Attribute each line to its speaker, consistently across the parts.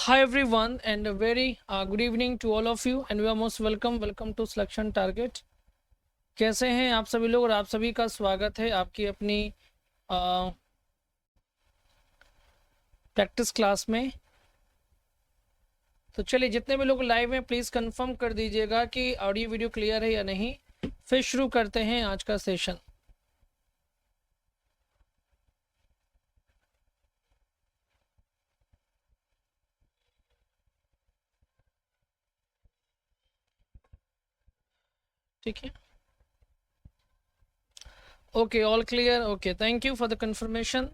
Speaker 1: Hi everyone and a very good evening to all of you and you are most welcome to Selection Target। कैसे हैं आप सभी लोग और आप सभी का स्वागत है आपकी अपनी प्रैक्टिस क्लास में। तो चलिए जितने भी लोग लाइव हैं प्लीज़ कंफर्म कर दीजिएगा कि ऑडियो वीडियो क्लियर है या नहीं, फिर शुरू करते हैं आज का सेशन। ठीक है, okay, all clear, okay, thank you for the confirmation.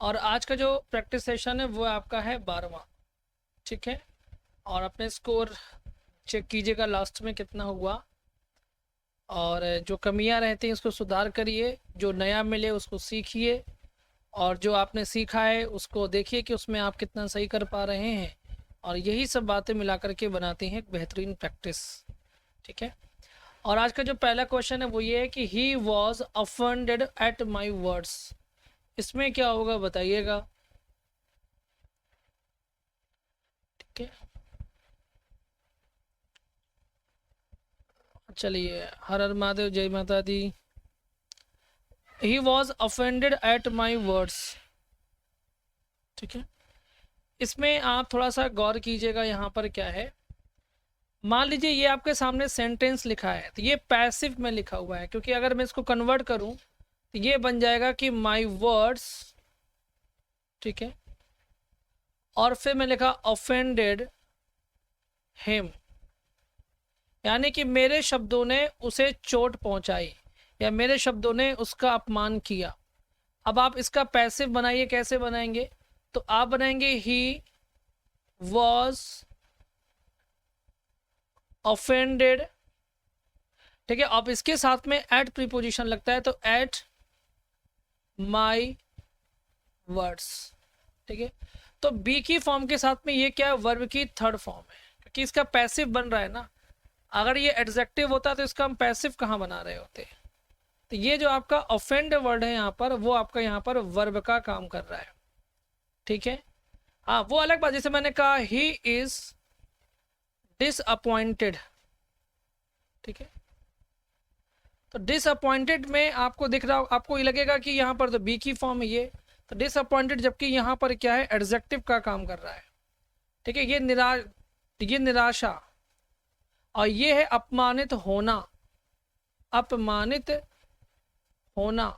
Speaker 1: और आज का जो प्रैक्टिस सेशन है वो आपका है 12वां, ठीक है। और अपने स्कोर चेक कीजिएगा लास्ट में कितना हुआ, और जो कमियां रहती हैं उसको सुधार करिए, जो नया मिले उसको सीखिए, और जो आपने सीखा है उसको देखिए कि उसमें आप कितना सही कर पा रहे हैं, और यही सब बातें मिला करके बनाती हैं एक बेहतरीन प्रैक्टिस, ठीक है। और आज का जो पहला क्वेश्चन है वो ये है कि ही was offended at my words. इसमें क्या होगा बताइएगा, ठीक है। चलिए, हर हर महादेव, जय माता दी। He was offended at my words, ठीक है। इसमें आप थोड़ा सा गौर कीजिएगा, यहाँ पर क्या है। मान लीजिए ये आपके सामने सेंटेंस लिखा है, तो ये पैसिव में लिखा हुआ है, क्योंकि अगर मैं इसको कन्वर्ट करूं तो ये बन जाएगा कि माई वर्ड्स, ठीक है, और फिर मैं लिखा ऑफेंडेड हिम, यानी कि मेरे शब्दों ने उसे चोट पहुंचाई या मेरे शब्दों ने उसका अपमान किया। अब आप इसका पैसिव बनाइए, कैसे बनाएंगे? तो आप बनाएंगे ही वॉज ऑफेंडेड, ठीक है। अब इसके साथ में एट प्रीपोजिशन लगता है, तो एट माई वर्ड्स, ठीक है। तो बी की फॉर्म के साथ में ये क्या है, वर्ब की थर्ड फॉर्म है, क्योंकि इसका पैसिव बन रहा है ना। अगर ये एडजेक्टिव होता तो इसका हम पैसिव कहाँ बना रहे होते। तो ये जो आपका ऑफेंड वर्ड है यहाँ पर, वो आपका यहाँ पर वर्ब का काम कर रहा है, ठीक है। हाँ, वो अलग बात, जैसे मैंने कहा ही इज डिसअपॉइंटेड, ठीक है। तो डिसअपॉइंटेड में आपको दिख रहा, आपको ये लगेगा कि यहाँ पर तो बी की फॉर्म है ये, तो डिसअपॉइंटेड, जबकि यहाँ पर क्या है, एडजेक्टिव का काम कर रहा है, ठीक है। ये निराशा, और ये है अपमानित होना, अपमानित होना,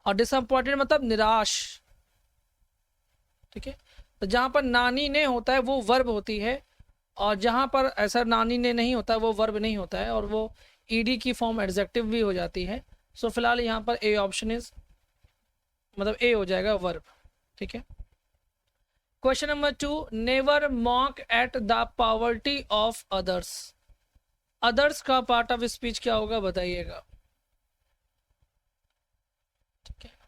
Speaker 1: और डिसअपॉइंटेड मतलब निराश, ठीक है। तो जहाँ पर नानी ने होता है वो वर्ब होती है, और जहाँ पर ऐसा नानी ने नहीं होता है वो वर्ब नहीं होता है, और वो ईडी की फॉर्म एडजेक्टिव भी हो जाती है। सो फिलहाल यहाँ पर ए ऑप्शन इज, मतलब ए हो जाएगा वर्ब, ठीक है। Question number 2, never mock at the poverty of others. Others का पार्ट ऑफ स्पीच क्या होगा बताइएगा, ठीक है।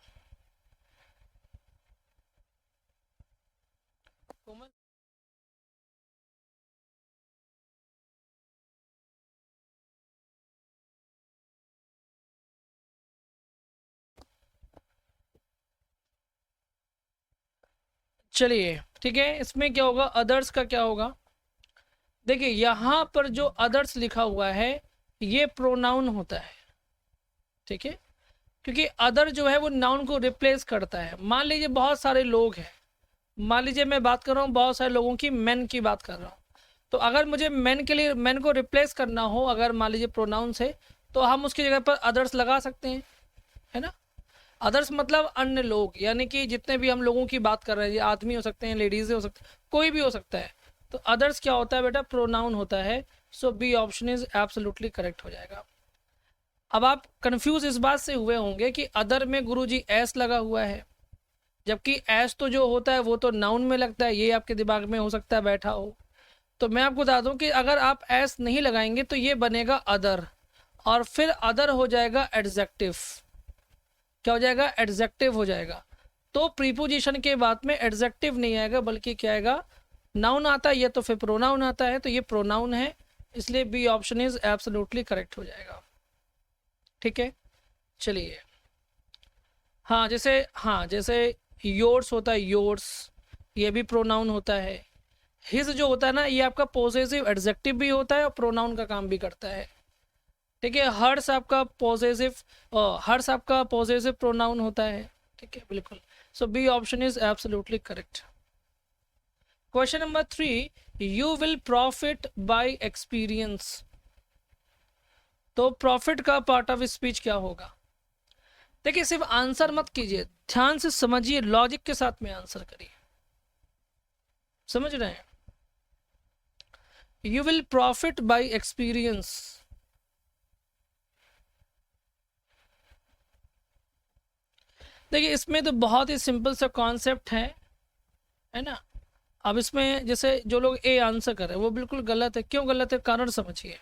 Speaker 1: चलिए, ठीक है, इसमें क्या होगा, अदर्स का क्या होगा। देखिए यहाँ पर जो अदर्स लिखा हुआ है ये प्रोनाउन होता है, ठीक है, क्योंकि अदर जो है वो नाउन को रिप्लेस करता है। मान लीजिए बहुत सारे लोग हैं, मान लीजिए मैं बात कर रहा हूँ बहुत सारे लोगों की, मैन की बात कर रहा हूँ, तो अगर मुझे मैन के लिए मैन को रिप्लेस करना हो, अगर मान लीजिए प्रोनाउन से, तो हम उसकी जगह पर अदर्स लगा सकते हैं, है ना। अदर्स मतलब अन्य लोग, यानी कि जितने भी हम लोगों की बात कर रहे हैं, ये आदमी हो सकते हैं, लेडीज हो सकते हैं, कोई भी हो सकता है। तो अदर्स क्या होता है बेटा, प्रोनाउन होता है। So B option is absolutely correct हो जाएगा। अब आप कंफ्यूज इस बात से हुए होंगे कि अदर में गुरुजी एस लगा हुआ है, जबकि एस तो जो होता है वो तो नाउन में लगता है, ये आपके दिमाग में हो सकता है बैठा हो। तो मैं आपको बता दूं कि अगर आप एस नहीं लगाएंगे तो ये बनेगा अदर, और फिर अदर हो जाएगा एडजेक्टिव। क्या हो जाएगा, एडजेक्टिव हो जाएगा। तो प्रीपोजिशन के बाद में एडजेक्टिव नहीं आएगा, बल्कि क्या आएगा, नाउन आता है, ये तो फिर प्रोनाउन आता है, तो ये प्रोनाउन है, इसलिए B option is absolutely correct हो जाएगा, ठीक है। चलिए, हाँ जैसे योर्स होता है, योर्स, ये भी प्रोनाउन होता है, हिज जो होता है ना, ये आपका पोजेसिव एडजेक्टिव भी होता है और प्रोनाउन का काम भी करता है। ठीक है, हर्ष आपका पॉजिटिव, हर्ष आपका पॉजिटिव प्रोनाउन होता है। ठीक है, बिल्कुल। So B option is absolutely correct. Question number 3, you will profit by experience. तो प्रॉफिट का पार्ट ऑफ स्पीच क्या होगा? देखिए, सिर्फ आंसर मत कीजिए, ध्यान से समझिए, लॉजिक के साथ में आंसर करिए। समझ रहे हैं? You will profit by experience. देखिए, इसमें तो बहुत ही सिंपल सा कॉन्सेप्ट है ना। अब इसमें जैसे जो लोग ए आंसर कर रहे हैं वो बिल्कुल गलत है। क्यों गलत है? कारण समझिए।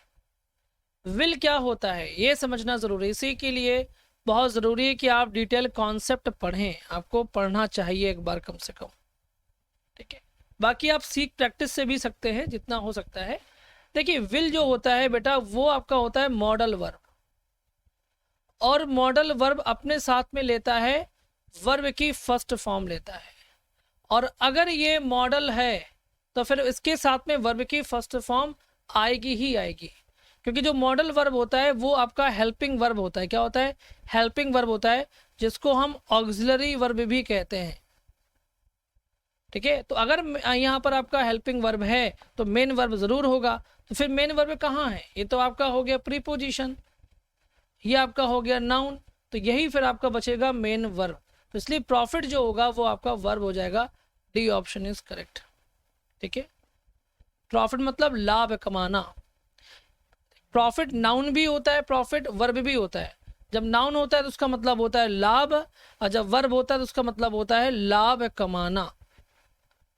Speaker 1: विल क्या होता है ये समझना जरूरी है, इसी के लिए बहुत ज़रूरी है कि आप डिटेल कॉन्सेप्ट पढ़ें, आपको पढ़ना चाहिए एक बार कम से कम। ठीक है, बाकी आप सीख प्रैक्टिस से भी सकते हैं जितना हो सकता है। देखिए, विल जो होता है बेटा, वो आपका होता है मॉडल वर्ब, और मॉडल वर्ब अपने साथ में लेता है वर्ब की फर्स्ट फॉर्म लेता है। और अगर ये मॉडल है तो फिर इसके साथ में वर्ब की फर्स्ट फॉर्म आएगी ही आएगी, क्योंकि जो मॉडल वर्ब होता है वो आपका हेल्पिंग वर्ब होता है। क्या होता है? हेल्पिंग वर्ब होता है, जिसको हम ऑक्सिलरी वर्ब भी कहते हैं। ठीक है, तो अगर यहाँ पर आपका हेल्पिंग वर्ब है तो मेन वर्ब जरूर होगा। तो फिर मेन वर्ब कहाँ है? ये तो आपका हो गया प्रीपोजिशन, ये आपका हो गया नाउन, तो यही फिर आपका बचेगा मेन वर्ब। तो इसलिए प्रॉफिट जो होगा वो आपका वर्ब हो जाएगा। D option is correct. ठीक है, प्रॉफिट मतलब लाभ कमाना। प्रॉफिट नाउन भी होता है, प्रॉफिट वर्ब भी होता है। जब नाउन होता है तो उसका मतलब होता है लाभ, और जब वर्ब होता है तो उसका मतलब होता है लाभ कमाना।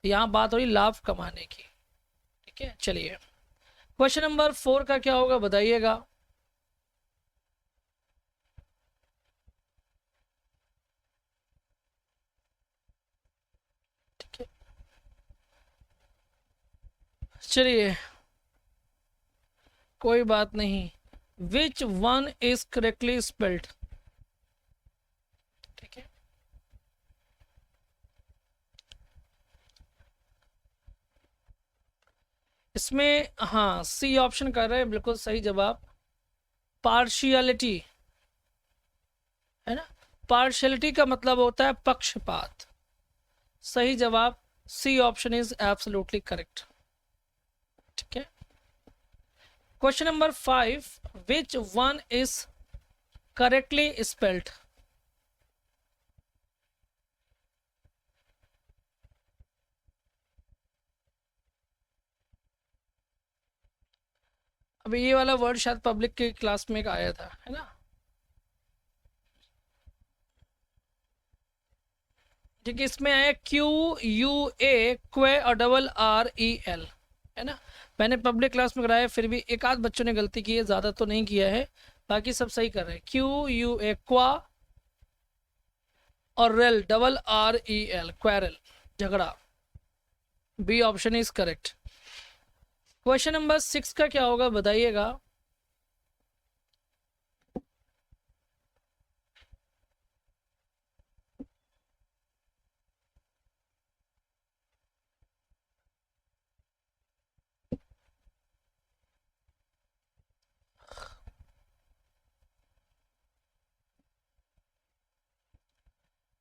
Speaker 1: यहाँ बात हो रही लाभ कमाने की। ठीक है, चलिए क्वेश्चन नंबर 4 का क्या होगा बताइएगा। ठीक है, चलिए कोई बात नहीं। विच वन इज करेक्टली स्पेल्ड? ठीक है, इसमें हाँ सी ऑप्शन कर रहे हैं, बिल्कुल सही जवाब। पार्शियलिटी है ना, पार्शियलिटी का मतलब होता है पक्षपात। सही जवाब, C option is absolutely correct. ठीक है, question number 5, which one is correctly spelled? अभी ये वाला वर्ड शायद पब्लिक के क्लास में आया था, है ना। ठीक है, इसमें आया QUA, क्वे और RREL, है ना। मैंने पब्लिक क्लास में कराया, फिर भी एक आध बच्चों ने गलती की है, ज़्यादा तो नहीं किया है, बाकी सब सही कर रहे हैं। QUA क्वा और रेल RREL, क्वेरल, झगड़ा। B option is correct. Question number 6 का क्या होगा बताइएगा।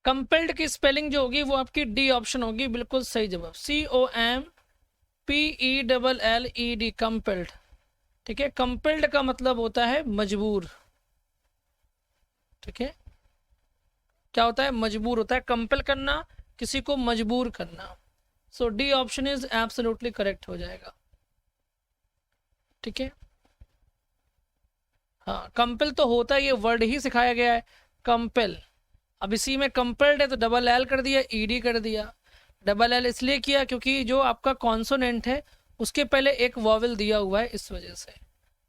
Speaker 1: कंपेल्ड की स्पेलिंग जो होगी वो आपकी डी ऑप्शन होगी, बिल्कुल सही जवाब। COMPELLED, compelled. ठीक है, कंपेल्ड का मतलब होता है मजबूर। ठीक है, क्या होता है? मजबूर होता है, कंपेल करना, किसी को मजबूर करना। So D option is absolutely correct हो जाएगा। ठीक है, हाँ कंपेल तो होता है, ये वर्ड ही सिखाया गया है कंपेल। अब इसी में कंपेल्ड है तो डबल एल कर दिया, ईडी कर दिया। डबल एल इसलिए किया क्योंकि जो आपका कॉन्सोनेंट है उसके पहले एक वॉवेल दिया हुआ है, इस वजह से।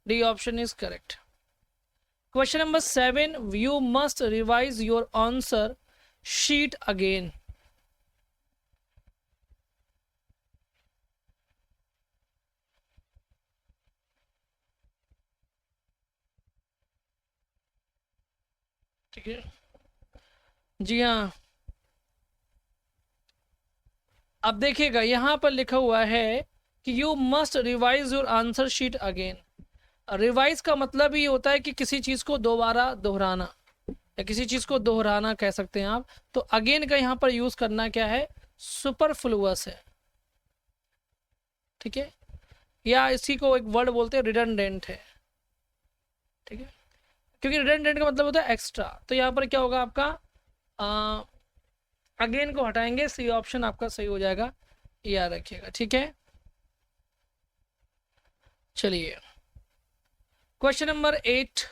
Speaker 1: D option is correct. Question number 7, you must revise your answer sheet again. ठीक है, जी हाँ, अब देखिएगा यहाँ पर लिखा हुआ है कि you must revise your answer sheet again. Revise का मतलब ही होता है कि किसी चीज़ को दोबारा दोहराना, या किसी चीज़ को दोहराना कह सकते हैं आप। तो अगेन का यहाँ पर यूज़ करना क्या है, सुपरफ्लुअस है, ठीक है, या इसी को एक वर्ड बोलते हैं रिडंडेंट है, ठीक है, क्योंकि रिडंडेंट का मतलब होता है एक्स्ट्रा। तो यहाँ पर क्या होगा आपका, अगेन को हटाएंगे, सी ऑप्शन आपका सही हो जाएगा, याद रखिएगा, ठीक है। चलिए क्वेश्चन नंबर 8,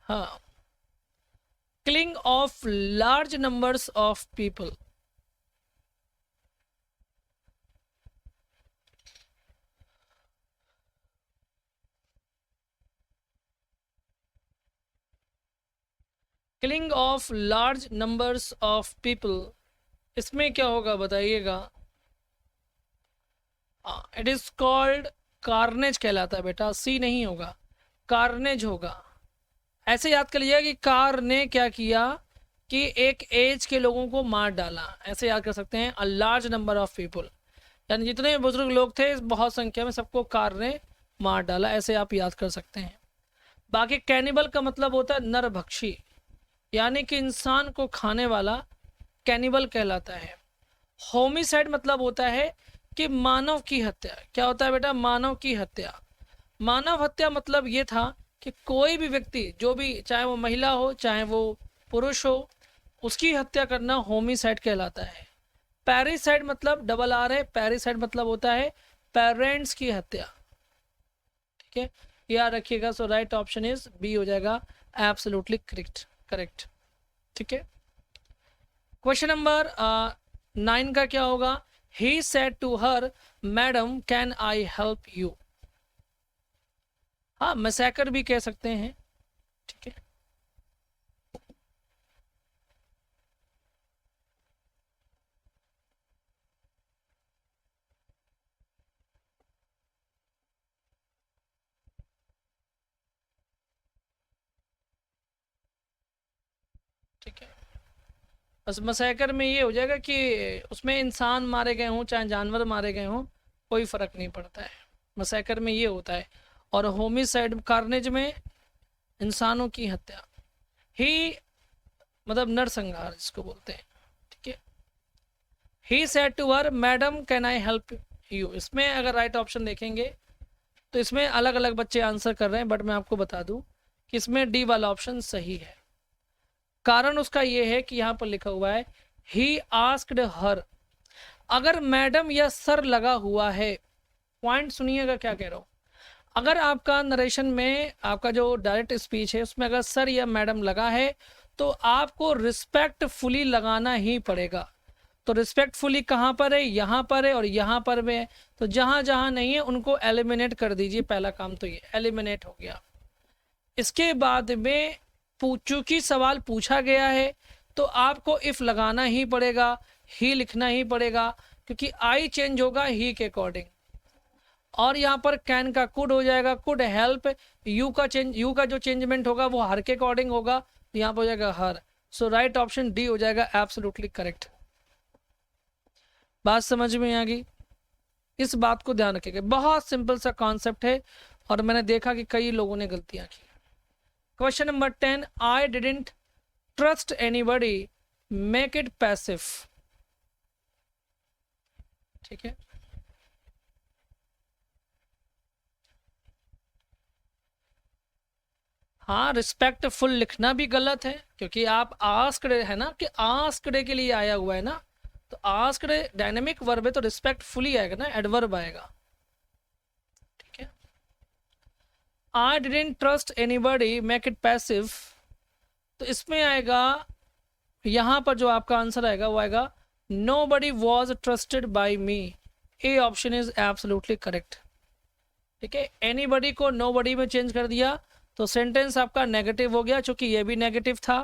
Speaker 1: हाँ, killing of large numbers of people। killing of large numbers of people, इसमें क्या होगा बताइएगा। इट इज कॉल्ड कार्नेज कहलाता है बेटा, सी नहीं होगा, कार्नेज होगा। ऐसे याद कर लीजिएगा कि कार ने क्या किया कि एक एज के लोगों को मार डाला, ऐसे याद कर सकते हैं। A large number of people, यानी जितने बुजुर्ग लोग थे बहुत संख्या में, सबको कार ने मार डाला, ऐसे आप याद कर सकते हैं। बाकी कैनिबल का मतलब होता है नरभक्षी, यानी कि इंसान को खाने वाला कैनिबल कहलाता है। होमिसाइड मतलब होता है कि मानव की हत्या। क्या होता है बेटा, मानव की हत्या। मानव हत्या मतलब ये था कि कोई भी व्यक्ति, जो भी, चाहे वो महिला हो चाहे वो पुरुष हो, उसकी हत्या करना होमिसाइड कहलाता है। पैरिसाइड मतलब डबल आर है, पैरिसाइड मतलब होता है पेरेंट्स की हत्या, ठीक है, याद रखिएगा। सो राइट ऑप्शन इज बी हो जाएगा, एब्सोल्युटली करेक्ट, ठीक है। क्वेश्चन नंबर 9 का क्या होगा, he said to her madam can I help you. हाँ, मैसेकर भी कह सकते हैं, ठीक है। ठीक है, बस मसैकर में ये हो जाएगा कि उसमें इंसान मारे गए हों चाहे जानवर मारे गए हों, कोई फ़र्क नहीं पड़ता है, मसैकर में ये होता है। और होमिसाइड, कार्नेज में इंसानों की हत्या, ही मतलब नरसंहार जिसको बोलते हैं, ठीक है। He said to her madam can I help you, इसमें अगर राइट ऑप्शन देखेंगे तो इसमें अलग अलग बच्चे आंसर कर रहे हैं, बट मैं आपको बता दूं कि इसमें डी वाला ऑप्शन सही है। कारण उसका ये है कि यहाँ पर लिखा हुआ है ही आस्क्ड हर। अगर मैडम या सर लगा हुआ है, पॉइंट सुनिएगा क्या कह रहा हूँ, अगर आपका नरेशन में, आपका जो डायरेक्ट स्पीच है उसमें अगर सर या मैडम लगा है तो आपको रिस्पेक्टफुली लगाना ही पड़ेगा। तो रिस्पेक्टफुली कहाँ पर है, यहाँ पर है और यहाँ पर भी है, तो जहाँ जहाँ नहीं है उनको एलिमिनेट कर दीजिए। पहला काम तो ये एलिमिनेट हो गया। इसके बाद में चूंकि सवाल पूछा गया है तो आपको इफ लगाना ही पड़ेगा, ही लिखना ही पड़ेगा, क्योंकि आई चेंज होगा ही के अकॉर्डिंग। और यहाँ पर कैन का कुड हो जाएगा, कुड हेल्प। यू का जो चेंजमेंट होगा वो हर के अकॉर्डिंग होगा, यहाँ पर हो जाएगा हर। सो राइट ऑप्शन डी हो जाएगा, एब्सोल्युटली करेक्ट। बात समझ में आ गई, इस बात को ध्यान रखिएगा, बहुत सिंपल सा कॉन्सेप्ट है और मैंने देखा कि कई लोगों ने गलतियां की। Question number 10, I didn't trust anybody make it passive, ठीक है। हाँ, रिस्पेक्टफुल लिखना भी गलत है, क्योंकि आप आस्क्ड है ना, कि आस्क्ड के लिए आया हुआ है ना, तो आस्क्ड डायनेमिक वर्ब है तो रिस्पेक्टफुली आएगा ना, एडवर्ब आएगा, ठीक है। I didn't trust anybody make it passive, तो इसमें आएगा, यहाँ पर जो आपका आंसर आएगा वो आएगा nobody was trusted by me. A option is absolutely correct, ठीक है। एनीबॉडी को नोबडी में चेंज कर दिया तो सेंटेंस आपका नेगेटिव हो गया, चूंकि ये भी नेगेटिव था।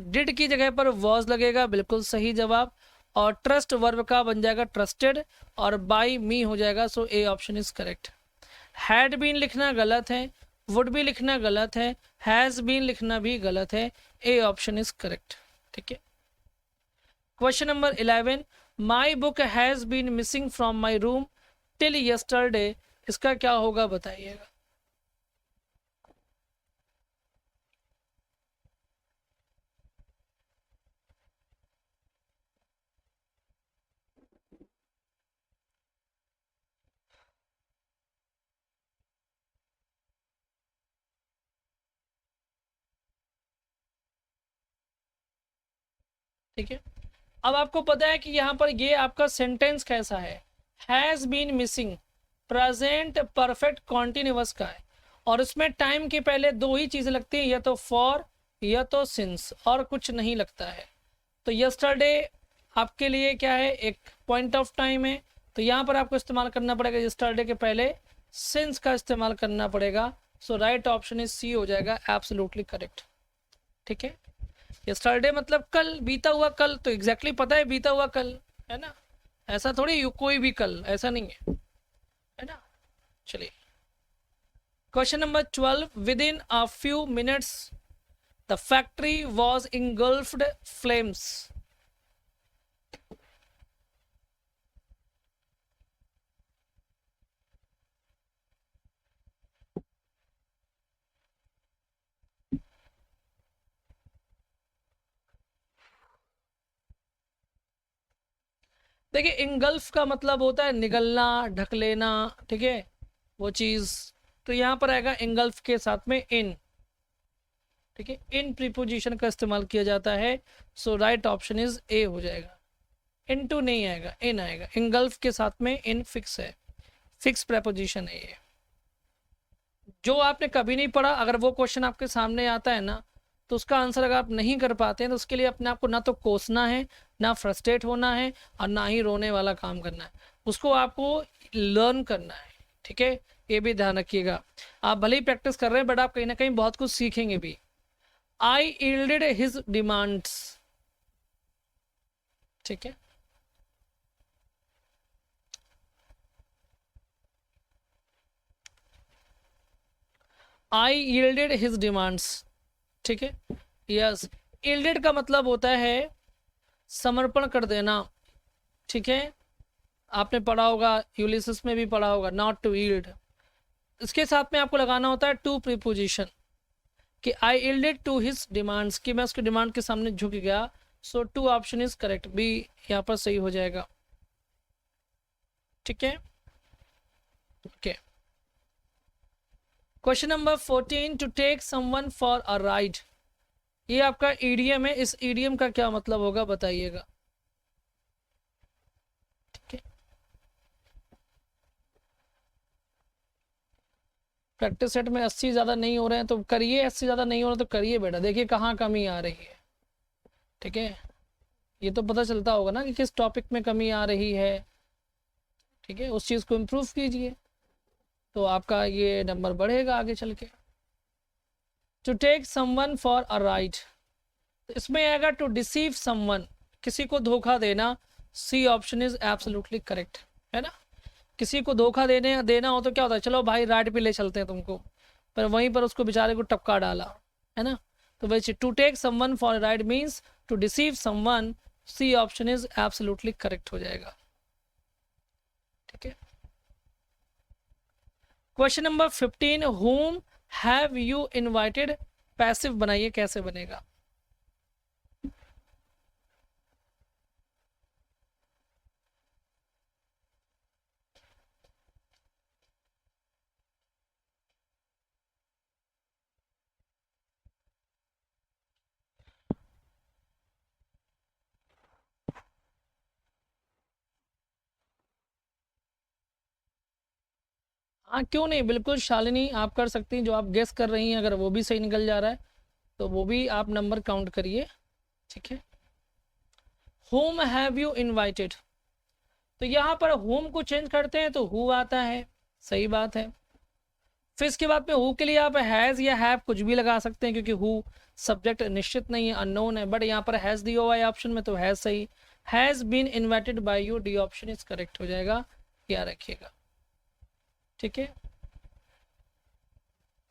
Speaker 1: डिड की जगह पर वॉज लगेगा, बिल्कुल सही जवाब। और ट्रस्ट वर्ब का बन जाएगा ट्रस्टेड, और बाई मी हो जाएगा। So A option is correct. Had been लिखना गलत है, वुड भी लिखना गलत है, हैज़ बीन लिखना भी गलत है। ए ऑप्शन इज करेक्ट, ठीक है। Question number 11, my book has been missing from my room till yesterday, इसका क्या होगा बताइएगा। ठीक है, अब आपको पता है कि यहाँ पर ये आपका सेंटेंस कैसा है, has been missing, present perfect continuous का है, और इसमें टाइम के पहले दो ही चीज़ें लगती हैं, या तो फॉर या तो सिंस, और कुछ नहीं लगता है। तो यस्टरडे आपके लिए क्या है, एक पॉइंट ऑफ टाइम है, तो यहाँ पर आपको इस्तेमाल करना पड़ेगा यस्टरडे के पहले सिंस का इस्तेमाल करना पड़ेगा। सो राइट ऑप्शन इज सी हो जाएगा, एब्सोल्युटली करेक्ट। ठीक है, यस्टरडे मतलब कल, बीता हुआ कल, तो एग्जैक्टली पता है बीता हुआ कल, है ना, ऐसा थोड़ी कोई भी कल, ऐसा नहीं है ना। चलिए question number 12, within a few minutes the factory was engulfed flames. देखिए इंगल्फ का मतलब होता है निगलना, ढक लेना, ठीक है, वो चीज़, तो यहाँ पर आएगा इंगल्फ के साथ में इन। ठीक है, इन प्रीपोजिशन का इस्तेमाल किया जाता है। सो राइट ऑप्शन इज ए हो जाएगा, इनटू नहीं आएगा, इन आएगा, इंगल्फ के साथ में इन फिक्स है, फिक्स प्रेपोजिशन है ये। जो आपने कभी नहीं पढ़ा, अगर वो क्वेश्चन आपके सामने आता है ना, तो उसका आंसर अगर आप नहीं कर पाते हैं तो उसके लिए अपने आप को ना तो कोसना है, ना फ्रस्ट्रेट होना है, और ना ही रोने वाला काम करना है, उसको आपको लर्न करना है। ठीक है, ये भी ध्यान रखिएगा। आप भले ही प्रैक्टिस कर रहे हैं बट आप कहीं ना कहीं बहुत कुछ सीखेंगे भी। आई यील्डेड हिज डिमांड्स। ठीक है, आई यील्डेड हिज डिमांड्स। ठीक है, यस, यील्डेड का मतलब होता है समर्पण कर देना। ठीक है, आपने पढ़ा होगा, यूलिसिस में भी पढ़ा होगा, नॉट टू यील्ड, इसके साथ में आपको लगाना होता है टू प्रीपोजिशन, कि I yielded to his demands, कि मैं उसके डिमांड के सामने झुक गया। So to option is correct, B यहाँ पर सही हो जाएगा। ठीक है, okay. Question number 14, to take someone for a ride, ये आपका ईडीएम है, इस ईडीएम का क्या मतलब होगा बताइएगा। ठीक है, प्रैक्टिस सेट में 80 ज़्यादा नहीं हो रहे हैं तो करिए, 80 ज़्यादा नहीं हो रहा तो करिए बेटा, देखिए कहाँ कमी आ रही है। ठीक है, ये तो पता चलता होगा ना कि किस टॉपिक में कमी आ रही है। ठीक है, उस चीज़ को इम्प्रूव कीजिए तो आपका ये नंबर बढ़ेगा आगे चल के। To take someone for a ride, इसमें आएगा टू डिसीव समवन, किसी को धोखा देना। C option is absolutely correct, है ना। किसी को धोखा देना हो तो क्या होता है, चलो भाई राइड पे ले चलते हैं तुमको, पर वहीं पर उसको बेचारे को टपका डाला, है ना। तो वैसे to take someone for ride means to deceive someone. C option is absolutely correct हो जाएगा। ठीक है, question number 15, whom have you invited, passive बनाइए, कैसे बनेगा। हाँ क्यों नहीं, बिल्कुल शालिनी आप कर सकती हैं, जो आप गेस कर रही हैं अगर वो भी सही निकल जा रहा है तो वो भी आप नंबर काउंट करिए। ठीक है, whom हैव यू इनवाइटेड, तो यहाँ पर whom को चेंज करते हैं तो who आता है, सही बात है। फिर इसके बाद में who के लिए आप हैज़ या हैव कुछ भी लगा सकते हैं, क्योंकि who सब्जेक्ट निश्चित नहीं है, अननोन है, बट यहाँ पर हैज़ दिया हुआ है ऑप्शन में तो हैज़ सही, has been invited by you, D option is correct हो जाएगा, याद रखिएगा। ठीक है,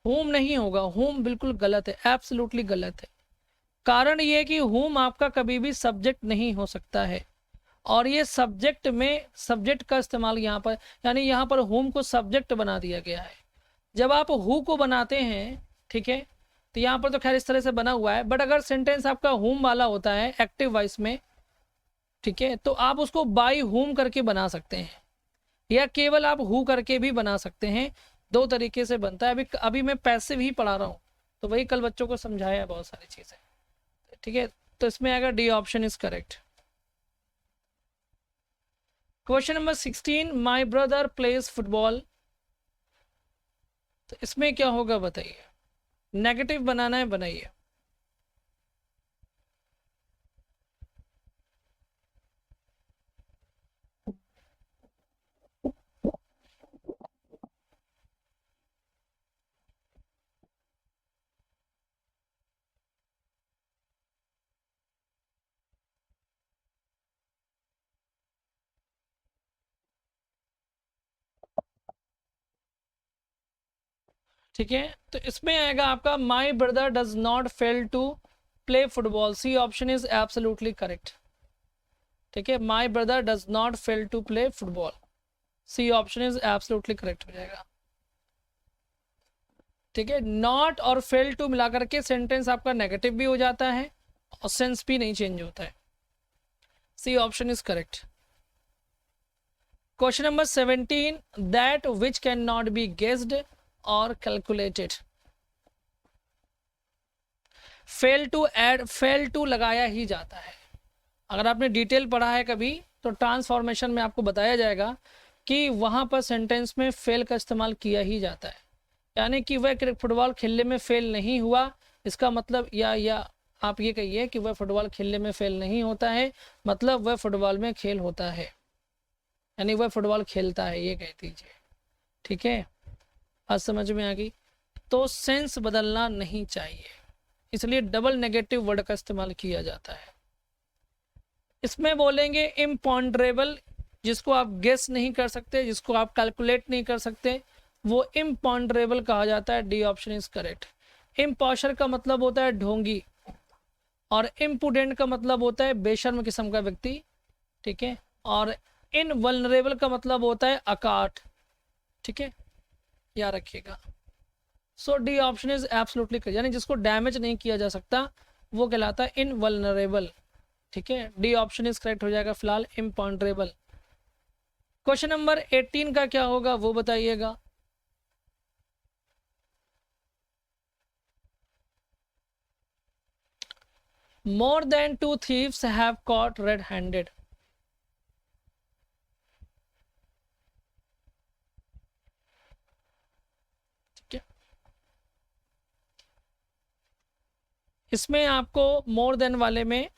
Speaker 1: होम नहीं होगा, होम बिल्कुल गलत है, एब्सोल्युटली गलत है। कारण ये कि whom आपका कभी भी सब्जेक्ट नहीं हो सकता है, और ये सब्जेक्ट में सब्जेक्ट का इस्तेमाल यहाँ पर, यानी यहाँ पर whom को सब्जेक्ट बना दिया गया है। जब आप who को बनाते हैं, ठीक है, तो यहाँ पर तो खैर इस तरह से बना हुआ है, बट अगर सेंटेंस आपका whom वाला होता है एक्टिव वॉइस में, ठीक है, तो आप उसको बाय whom करके बना सकते हैं, या केवल आप who करके भी बना सकते हैं। दो तरीके से बनता है। अभी मैं पैसिव ही पढ़ा रहा हूँ, तो वही कल बच्चों को समझाया बहुत सारी चीज़ें, ठीक है। तो इसमें अगर D option is correct. Question number 16, my brother plays football, तो इसमें क्या होगा बताइए। नेगेटिव बनाना है, बनाइए। ठीक है, तो इसमें आएगा आपका my brother does not fail to play football, C option is absolutely correct. ठीक है, my brother does not fail to play football, C option is absolutely correct हो जाएगा। ठीक है, नॉट और फेल टू मिलाकर के सेंटेंस आपका नेगेटिव भी हो जाता है और सेंस भी नहीं चेंज होता है। C option is correct. Question number 17, that which can not be guessed और calculated, fail to add, fail to लगाया ही जाता है। अगर आपने डिटेल पढ़ा है कभी तो ट्रांसफॉर्मेशन में आपको बताया जाएगा कि वहाँ पर सेंटेंस में फेल का इस्तेमाल किया ही जाता है, यानी कि वह फुटबॉल खेलने में फेल नहीं हुआ, इसका मतलब या आप ये कहिए कि वह फुटबॉल खेलने में फेल नहीं होता है, मतलब वह फुटबॉल में खेल होता है, यानी वह फुटबॉल खेलता है, ये कह दीजिए। ठीक है, आज समझ में आ गई। तो सेंस बदलना नहीं चाहिए, इसलिए डबल नेगेटिव वर्ड का इस्तेमाल किया जाता है। इसमें बोलेंगे इम्पॉन्डरेबल, जिसको आप गेस नहीं कर सकते, जिसको आप कैलकुलेट नहीं कर सकते, वो इम्पॉन्डरेबल कहा जाता है। D option is correct. Imposture का मतलब होता है ढोंगी, और इम्पुडेंट का मतलब होता है बेशर्म किस्म का व्यक्ति। ठीक है, और इनवल्नरेबल का मतलब होता है अकाट। ठीक है, याद रखिएगा। So D option is absolutely correct, यानी जिसको डैमेज नहीं किया जा सकता वो कहलाता है इनवल्नरेबल। ठीक है, डी ऑप्शन इज करेक्ट हो जाएगा फिलहाल, इम्पॉन्डरेबल। क्वेश्चन नंबर 18 का क्या होगा वो बताइएगा। More than 2 thieves have caught red handed, इसमें आपको मोर देन वाले में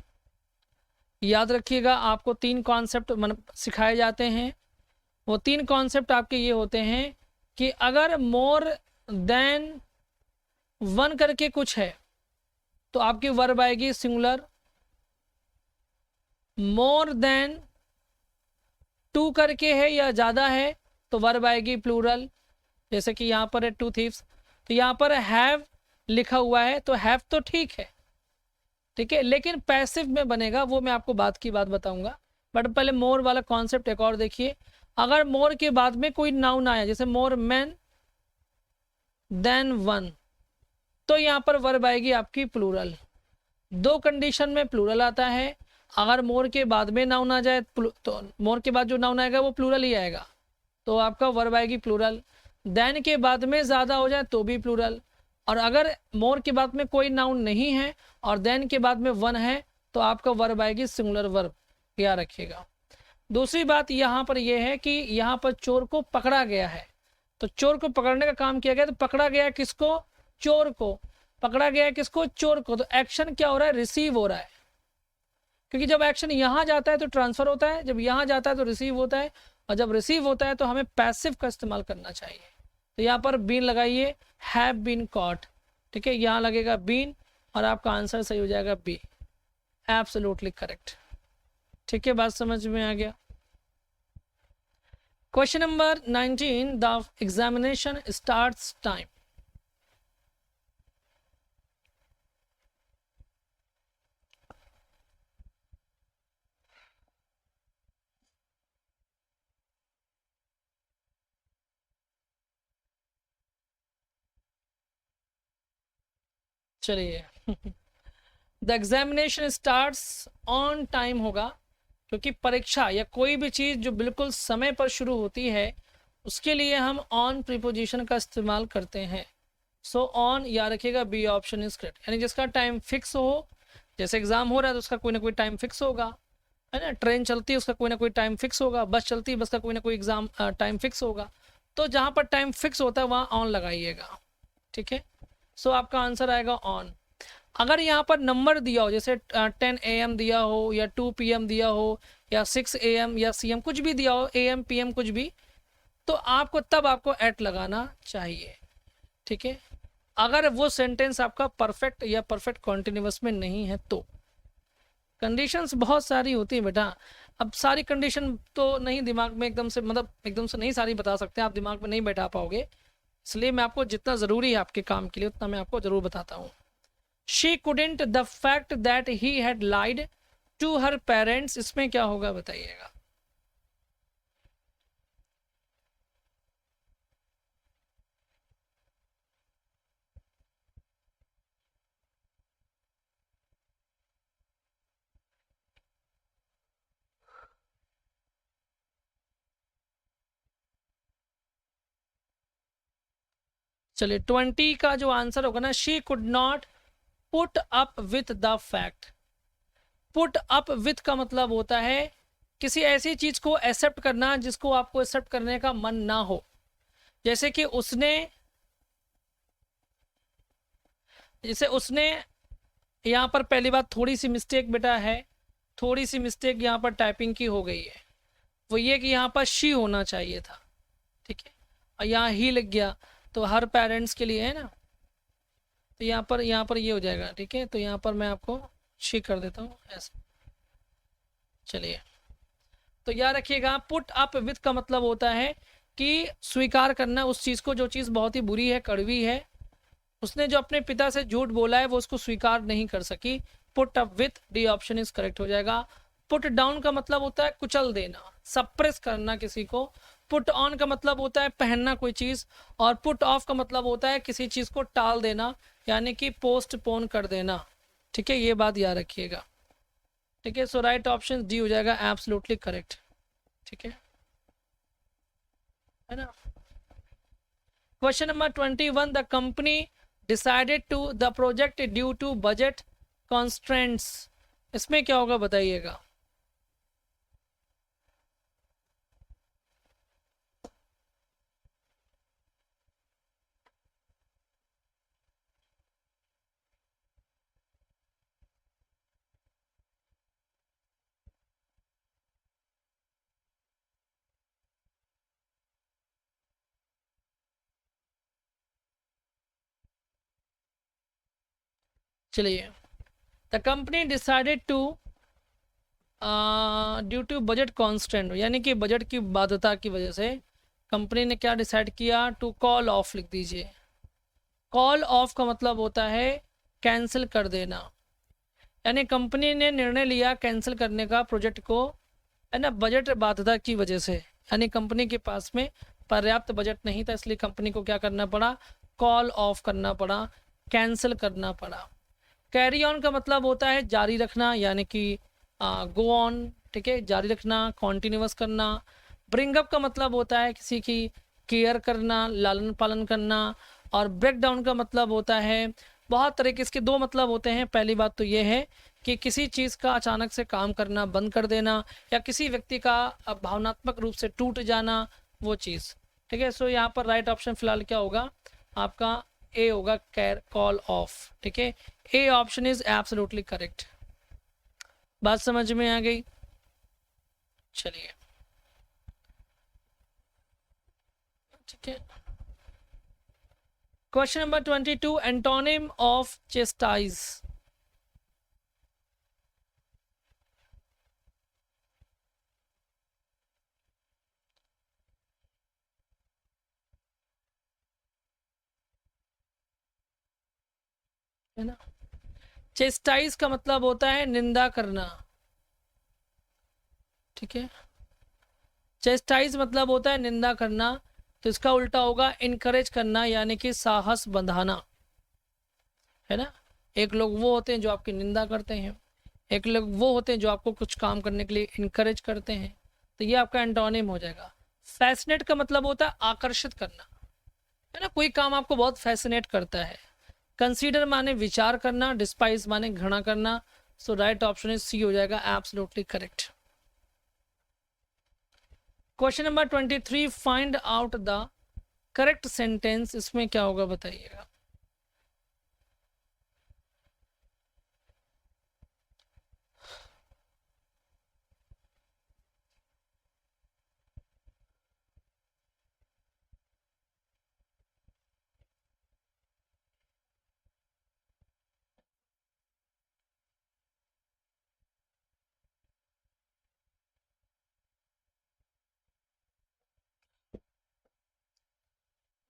Speaker 1: याद रखिएगा आपको 3 कॉन्सेप्ट सिखाए जाते हैं। वो 3 कॉन्सेप्ट आपके ये होते हैं कि अगर मोर देन 1 करके कुछ है तो आपकी वर्ब आएगी सिंगुलर, मोर देन 2 करके है या ज़्यादा है तो वर्ब आएगी प्लूरल, जैसे कि यहाँ पर है 2 thieves, तो यहाँ पर हैव लिखा हुआ है तो हैव तो ठीक है, ठीक है, लेकिन पैसिव में बनेगा वो मैं आपको बात की बात बताऊंगा। बट पहले मोर वाला कॉन्सेप्ट एक और देखिए। अगर मोर के बाद में कोई नाउन आया, जैसे मोर मैन देन 1, तो यहाँ पर वर्ब आएगी आपकी प्लूरल। 2 कंडीशन में प्लूरल आता है, अगर मोर के बाद में नाउन आ जाए तो मोर के बाद जो नाउन आएगा वो प्लूरल ही आएगा, तो आपका वर्ब आएगी प्लूरल। देन के बाद में ज़्यादा हो जाए तो भी प्लूरल, और अगर मोर के बाद में कोई नाउन नहीं है और देन के बाद में 1 है तो आपका वर्ब आएगी सिंगुलर वर्ब, याद रखिएगा। दूसरी बात यहाँ पर यह है कि यहाँ पर चोर को पकड़ा गया है, तो चोर को पकड़ने का काम किया गया, तो पकड़ा गया किसको, चोर को। पकड़ा गया है किसको, चोर को। तो एक्शन क्या हो रहा है, रिसीव हो रहा है, क्योंकि जब एक्शन यहाँ जाता है तो ट्रांसफर होता है, जब यहाँ जाता है तो रिसीव होता है, और जब रिसीव होता है तो हमें पैसिव का इस्तेमाल करना चाहिए। तो यहाँ पर बीन लगाइए, हैव बीन कॉट। ठीक है, यहाँ लगेगा बीन और आपका आंसर सही हो जाएगा बी, एब्सोल्युटली करेक्ट। ठीक है, बात समझ में आ गया। Question number 19, the examination starts time, चलिए the examination starts on time होगा, क्योंकि परीक्षा या कोई भी चीज़ जो बिल्कुल समय पर शुरू होती है उसके लिए हम ऑन प्रीपोजिशन का इस्तेमाल करते हैं। सो ऑन याद रखिएगा, बी ऑप्शन इज करेक्ट। यानी जिसका टाइम फिक्स हो, जैसे एग्जाम हो रहा है तो उसका कोई ना कोई टाइम फिक्स होगा, है ना। ट्रेन चलती है उसका कोई ना कोई टाइम फिक्स होगा, बस चलती है बस का कोई ना कोई एग्जाम टाइम फिक्स होगा। तो जहाँ पर टाइम फिक्स होता है वहाँ ऑन लगाइएगा, ठीक है। सो आपका आंसर आएगा ऑन। अगर यहाँ पर नंबर दिया हो, जैसे 10 AM दिया हो या 2 PM दिया हो या 6 AM या CM कुछ भी दिया हो, AM PM कुछ भी, तो आपको तब आपको एट लगाना चाहिए, ठीक है। अगर वो सेंटेंस आपका परफेक्ट या परफेक्ट कॉन्टिन्यूअस में नहीं है तो। कंडीशंस बहुत सारी होती है बेटा, अब सारी कंडीशन तो नहीं दिमाग में एकदम से, मतलब एकदम से नहीं सारी बता सकते, आप दिमाग में नहीं बैठा पाओगे, इसलिए मैं आपको जितना ज़रूरी है आपके काम के लिए उतना मैं आपको ज़रूर बताता हूँ। She couldn't the fact that he had lied to her parents, इसमें क्या होगा बताइएगा। चलिए 20 का जो आंसर होगा ना, she could not put up with the fact. Put up with का मतलब होता है किसी ऐसी चीज को एक्सेप्ट करना जिसको आपको एक्सेप्ट करने का मन ना हो। जैसे कि उसने यहाँ पर पहली बात थोड़ी सी मिस्टेक बेटा है, थोड़ी सी मिस्टेक यहाँ पर टाइपिंग की हो गई है, वो ये कि यहाँ पर शी होना चाहिए था, ठीक है, और यहाँ ही लग गया, तो हर पेरेंट्स के लिए है ना, तो यहाँ पर ये हो जाएगा, ठीक है। तो यहाँ पर मैं आपको शी कर देता हूँ ऐसे। चलिए तो याद रखिएगा, पुट अप विथ का मतलब होता है कि स्वीकार करना उस चीज़ को जो चीज़ बहुत ही बुरी है, कड़वी है, उसने जो अपने पिता से झूठ बोला है वो उसको स्वीकार नहीं कर सकी। Put up with, D option is correct हो जाएगा। पुट डाउन का मतलब होता है कुचल देना, सप्रेस करना किसी को। पुट ऑन का मतलब होता है पहनना कोई चीज़, और पुट ऑफ का मतलब होता है किसी चीज़ को टाल देना, यानी कि पोस्टपोन कर देना, ठीक है। ये बात याद रखिएगा, ठीक है। सो राइट ऑप्शन डी हो जाएगा एब्सोल्युटली करेक्ट, ठीक है ना। Question number 21, the company decided to the project due to budget constraints, इसमें क्या होगा बताइएगा। चलिए, the company decided to due to budget constant, यानी कि बजट की बाध्यता की वजह से कंपनी ने क्या डिसाइड किया, टू कॉल ऑफ लिख दीजिए। कॉल ऑफ का मतलब होता है कैंसिल कर देना, यानी कंपनी ने निर्णय लिया कैंसिल करने का प्रोजेक्ट को, है ना, बजट बाध्यता की वजह से। यानी कंपनी के पास में पर्याप्त बजट नहीं था, इसलिए कंपनी को क्या करना पड़ा, कॉल ऑफ करना पड़ा, कैंसिल करना पड़ा। कैरी ऑन का मतलब होता है जारी रखना, यानी कि गो ऑन, ठीक है, जारी रखना, कॉन्टिन्यूअस करना। ब्रिंग अप का मतलब होता है किसी की केयर करना, लालन पालन करना। और ब्रेक डाउन का मतलब होता है, बहुत तरह के इसके दो मतलब होते हैं। पहली बात तो ये है कि किसी चीज़ का अचानक से काम करना बंद कर देना, या किसी व्यक्ति का भावनात्मक रूप से टूट जाना, वो चीज़, ठीक है। सो यहाँ पर राइट ऑप्शन फिलहाल क्या होगा आपका, ए होगा, कैर कॉल ऑफ, ठीक है। ए ऑप्शन इज एब्सोल्युटली करेक्ट। बात समझ में आ गई। चलिए ठीक है, question number 22, antonym of chastise. है ना, चेस्टाइज का मतलब होता है निंदा करना, ठीक है। चेस्टाइज मतलब होता है निंदा करना, तो इसका उल्टा होगा इनकरेज करना, यानी कि साहस बंधाना, है ना। एक लोग वो होते हैं जो आपकी निंदा करते हैं, एक लोग वो होते हैं जो आपको कुछ काम करने के लिए इनकरेज करते हैं। तो ये आपका एंटोनिम हो जाएगा। फैसिनेट का मतलब होता है आकर्षित करना, है ना, कोई काम आपको बहुत फैसिनेट करता है। कंसीडर माने विचार करना, डिस्पाइज माने घृणा करना। सो राइट ऑप्शन इज सी हो जाएगा, absolutely correct. Question number 23, find out the correct sentence. इसमें क्या होगा बताइएगा।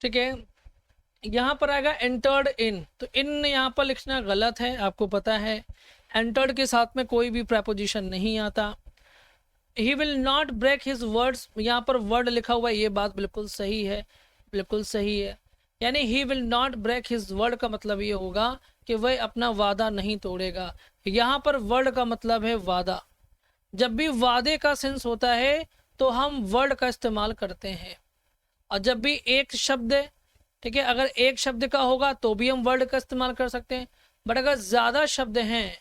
Speaker 1: ठीक है, यहाँ पर आएगा एंटर्ड इन, तो इन यहाँ पर लिखना गलत है, आपको पता है। एंटर्ड के साथ में कोई भी प्रपोजिशन नहीं आता। He will not break his words, यहाँ पर वर्ड लिखा हुआ है, ये बात बिल्कुल सही है, बिल्कुल सही है। यानी he will not break his word का मतलब ये होगा कि वह अपना वादा नहीं तोड़ेगा। यहाँ पर वर्ड का मतलब है वादा। जब भी वादे का सेंस होता है तो हम वर्ड का इस्तेमाल करते हैं, और जब भी एक शब्द, ठीक है, अगर एक शब्द का होगा तो भी हम वर्ड का इस्तेमाल कर सकते हैं, बट अगर ज़्यादा शब्द हैं,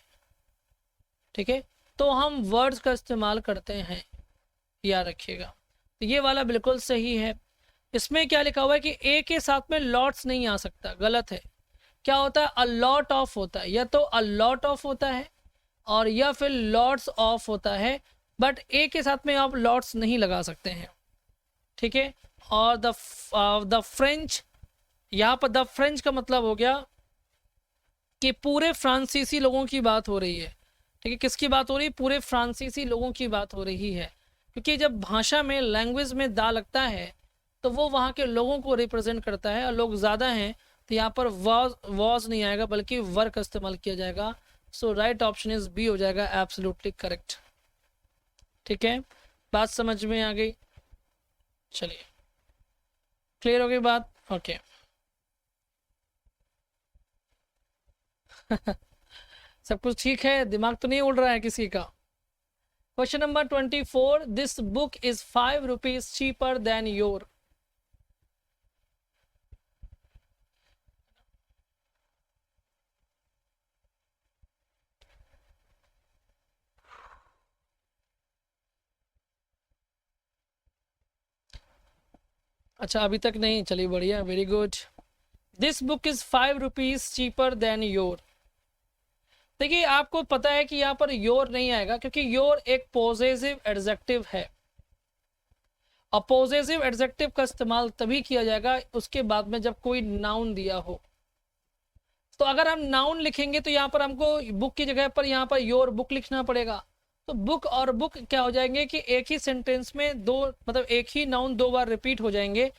Speaker 1: ठीक है, तो हम वर्ड्स का इस्तेमाल करते हैं, याद रखिएगा। तो ये वाला बिल्कुल सही है। इसमें क्या लिखा हुआ है कि ए के साथ में लॉट्स नहीं आ सकता, गलत है। क्या होता है, अ लॉट ऑफ होता है, या तो अ लॉट ऑफ होता है और या फिर लॉट्स ऑफ होता है, बट ए के साथ में आप लॉट्स नहीं लगा सकते हैं, ठीक है। और द फ्रेंच, यहाँ पर द फ्रेंच का मतलब हो गया कि पूरे फ्रांसीसी लोगों की बात हो रही है, ठीक है। किसकी बात हो रही है, पूरे फ्रांसीसी लोगों की बात हो रही है, क्योंकि जब भाषा में, लैंग्वेज में दा लगता है तो वो वहाँ के लोगों को रिप्रेजेंट करता है, और लोग ज़्यादा हैं तो यहाँ पर वॉज नहीं आएगा बल्कि वर का इस्तेमाल किया जाएगा। सो राइट ऑप्शन इज बी हो जाएगा, एब्सोल्युटली करेक्ट। ठीक है, बात समझ में आ गई, चलिए क्लियर हो गई बात, ओके। सब कुछ ठीक है, दिमाग तो नहीं उड़ रहा है किसी का। Question number 24, this book is 5 rupees cheaper than your. अच्छा अभी तक नहीं, चलिए बढ़िया, very good. This book is 5 rupees cheaper than your. देखिए आपको पता है कि यहाँ पर योर नहीं आएगा, क्योंकि योर एक पॉजेसिव एडजेक्टिव है, और पॉजेसिव एडजेक्टिव का इस्तेमाल तभी किया जाएगा उसके बाद में जब कोई नाउन दिया हो। तो अगर हम नाउन लिखेंगे तो यहाँ पर हमको बुक की जगह पर यहाँ पर योर बुक लिखना पड़ेगा। तो बुक और बुक क्या हो जाएंगे कि एक ही सेंटेंस में दो, मतलब एक ही नाउन 2 बार रिपीट हो जाएंगे।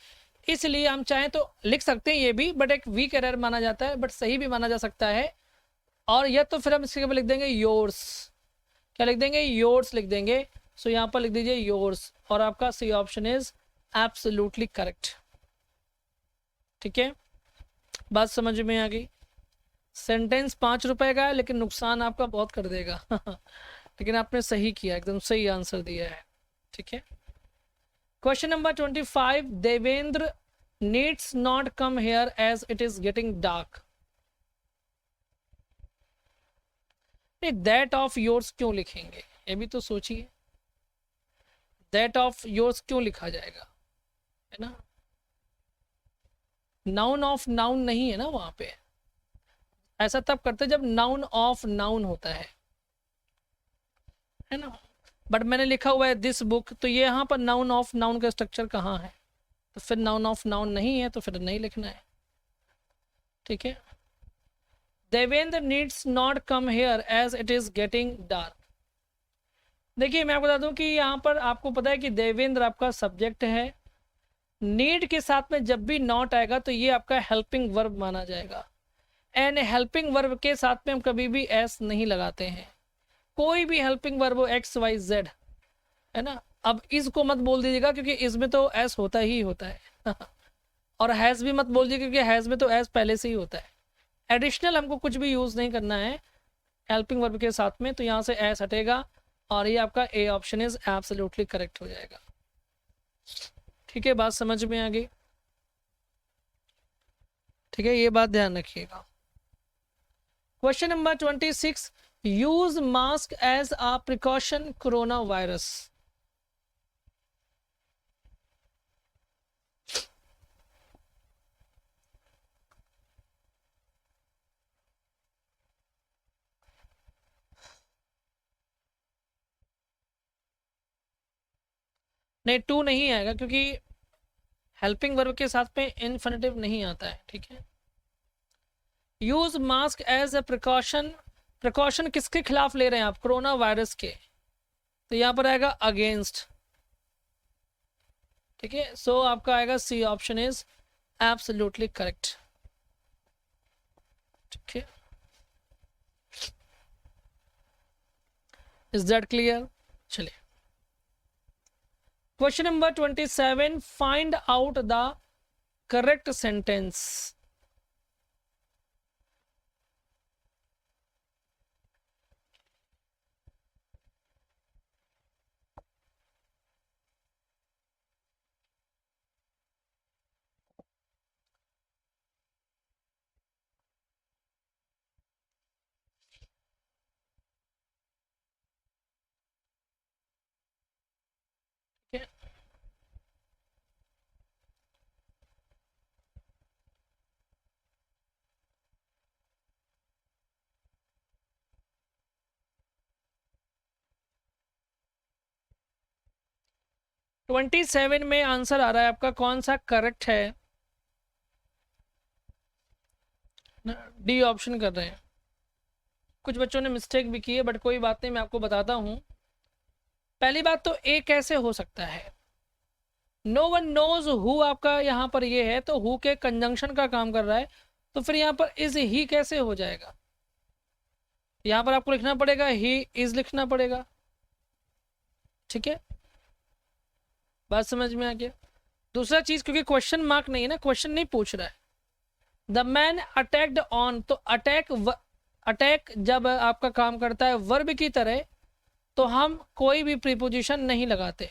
Speaker 1: इसलिए हम चाहें तो लिख सकते हैं ये भी, बट एक वीक एरर माना जाता है, बट सही भी माना जा सकता है। और या तो फिर हम इसके ऊपर लिख देंगे योर्स, क्या लिख देंगे, योर्स लिख देंगे। सो यहाँ पर लिख दीजिए योर्स, और आपका C option is absolutely correct. ठीक है, बात समझ में आ गई। सेंटेंस 5 रुपए का है, लेकिन नुकसान आपका बहुत कर देगा। लेकिन आपने सही किया, एकदम सही आंसर दिया है। ठीक है, question number 25, Devendra needs not come here as it is getting dark. That of yours क्यों लिखेंगे, ये भी तो सोचिए। दैट ऑफ योर्स क्यों लिखा जाएगा, है ना, नाउन ऑफ नाउन नहीं है ना वहां पे। ऐसा तब करते जब नाउन ऑफ नाउन होता है ना। बट मैंने लिखा हुआ है दिस बुक, तो ये यहाँ पर नाउन ऑफ नाउन का स्ट्रक्चर कहाँ है, तो फिर नाउन ऑफ नाउन नहीं है, तो फिर नहीं लिखना है। ठीक है, Devendra needs not come here as it is getting dark. देखिए मैं आपको बता दूं कि यहाँ पर आपको पता है कि देवेंद्र आपका सब्जेक्ट है। नीड के साथ में जब भी नॉट आएगा तो ये आपका हेल्पिंग वर्ब माना जाएगा, एंड हेल्पिंग वर्ब के साथ में हम कभी भी एस नहीं लगाते हैं। कोई भी हेल्पिंग वर्ब हो एक्स वाई जेड, है ना। अब इस को मत बोल दीजिएगा क्योंकि इसमें तो एस होता ही होता है। और हैज़ भी मत बोल दीजिए क्योंकि हैज़ में तो एस पहले से ही होता है। एडिशनल हमको कुछ भी यूज़ नहीं करना है हेल्पिंग वर्ब के साथ में, तो यहाँ से एस हटेगा और ये आपका ए ऑप्शन इज एब्सोल्युटली करेक्ट हो जाएगा। ठीक है, बात समझ में आ गई? ठीक है, ये बात ध्यान रखिएगा। Question number 26, use mask as a precaution coronavirus. नहीं, टू नहीं आएगा क्योंकि हेल्पिंग वर्ब के साथ में इन्फिनिटिव नहीं आता है। ठीक है, use mask as a precaution, precaution किसके खिलाफ ले रहे हैं आप? कोरोना वायरस के, तो यहाँ पर आएगा अगेंस्ट। ठीक है, सो आपका आएगा C option is absolutely correct. ठीक है, इज दैट क्लियर? चलिए, question number 27, find out the correct sentence. Twenty seven में आंसर आ रहा है आपका, कौन सा करेक्ट है? डी ऑप्शन कर रहे हैं। कुछ बच्चों ने मिस्टेक भी की है, बट कोई बात नहीं, मैं आपको बताता हूं। पहली बात तो ए कैसे हो सकता है? नो वन नोज हु आपका यहाँ पर ये है, तो हु के कंजंक्शन का काम कर रहा है, तो फिर यहाँ पर इज ही कैसे हो जाएगा? यहाँ पर आपको लिखना पड़ेगा ही इज लिखना पड़ेगा। ठीक है, बात समझ में आ गया? दूसरा चीज, क्योंकि क्वेश्चन मार्क नहीं है ना, क्वेश्चन नहीं पूछ रहा है। द मैन अटैक्ड ऑन, तो अटैक जब आपका काम करता है वर्ब की तरह, तो हम कोई भी प्रीपोजिशन नहीं लगाते।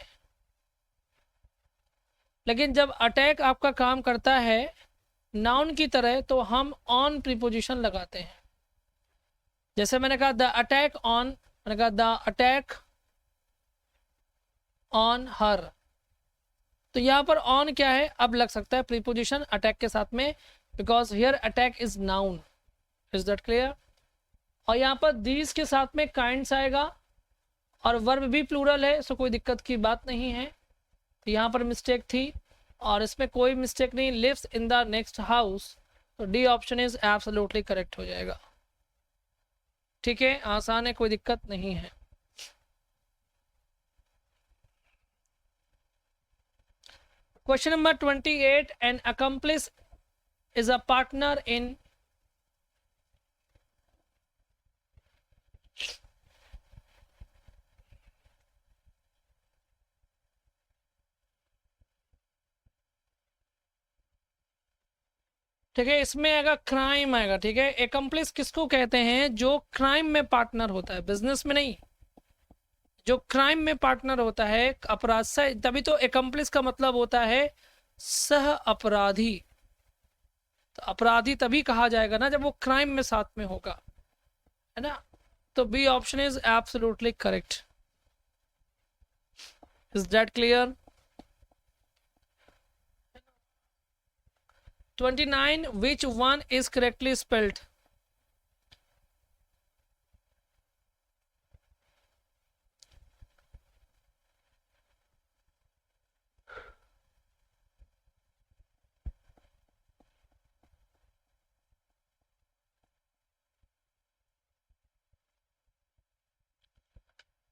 Speaker 1: लेकिन जब अटैक आपका काम करता है नाउन की तरह, तो हम ऑन प्रीपोजिशन लगाते हैं। जैसे मैंने कहा द अटैक ऑन, मैंने कहा द अटैक ऑन हर, तो यहाँ पर ऑन क्या है? अब लग सकता है प्रीपोजिशन अटैक के साथ में, because here attack is noun. Is that clear? और यहाँ पर दीज के साथ में काइंड्स आएगा और वर्ब भी प्लूरल है, सो कोई दिक्कत की बात नहीं है। तो यहाँ पर मिस्टेक थी और इसमें कोई मिस्टेक नहीं, lives in the next house, तो D option is absolutely correct हो जाएगा। ठीक है, आसान है, कोई दिक्कत नहीं है। Question number 28, an accomplice is a partner in, ठीक है, इसमें आएगा क्राइम आएगा। ठीक है, एकम्प्लिस किसको कहते हैं? जो क्राइम में पार्टनर होता है, बिजनेस में नहीं, जो क्राइम में पार्टनर होता है, अपराध से। तभी तो एकम्प्लिस का मतलब होता है सह अपराधी। तो अपराधी तभी कहा जाएगा ना जब वो क्राइम में साथ में होगा, है ना? तो B option is absolutely correct. Is that clear? 29, which one is correctly spelled?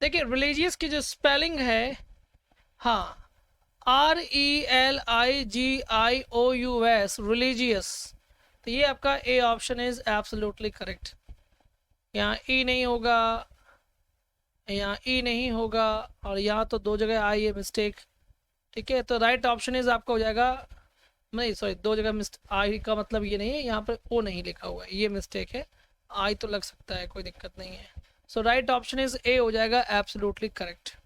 Speaker 1: देखिए, रिलीजियस की जो स्पेलिंग है, हाँ, RELIGIOUS, रिलीजियस, तो ये आपका ए ऑप्शन इज एब्सोल्युटली करेक्ट। यहाँ ई नहीं होगा, यहाँ ई नहीं होगा, और यहाँ तो दो जगह आई है मिस्टेक। ठीक है, तो राइट ऑप्शन इज आपका हो जाएगा नहीं सॉरी, दो जगह मिस्ट, आई का मतलब ये नहीं है, यहाँ पर ओ नहीं लिखा हुआ है, ये मिस्टेक है, आई तो लग सकता है, कोई दिक्कत नहीं है। सो राइट ऑप्शन इज ए हो जाएगा एब्सोल्युटली करेक्ट।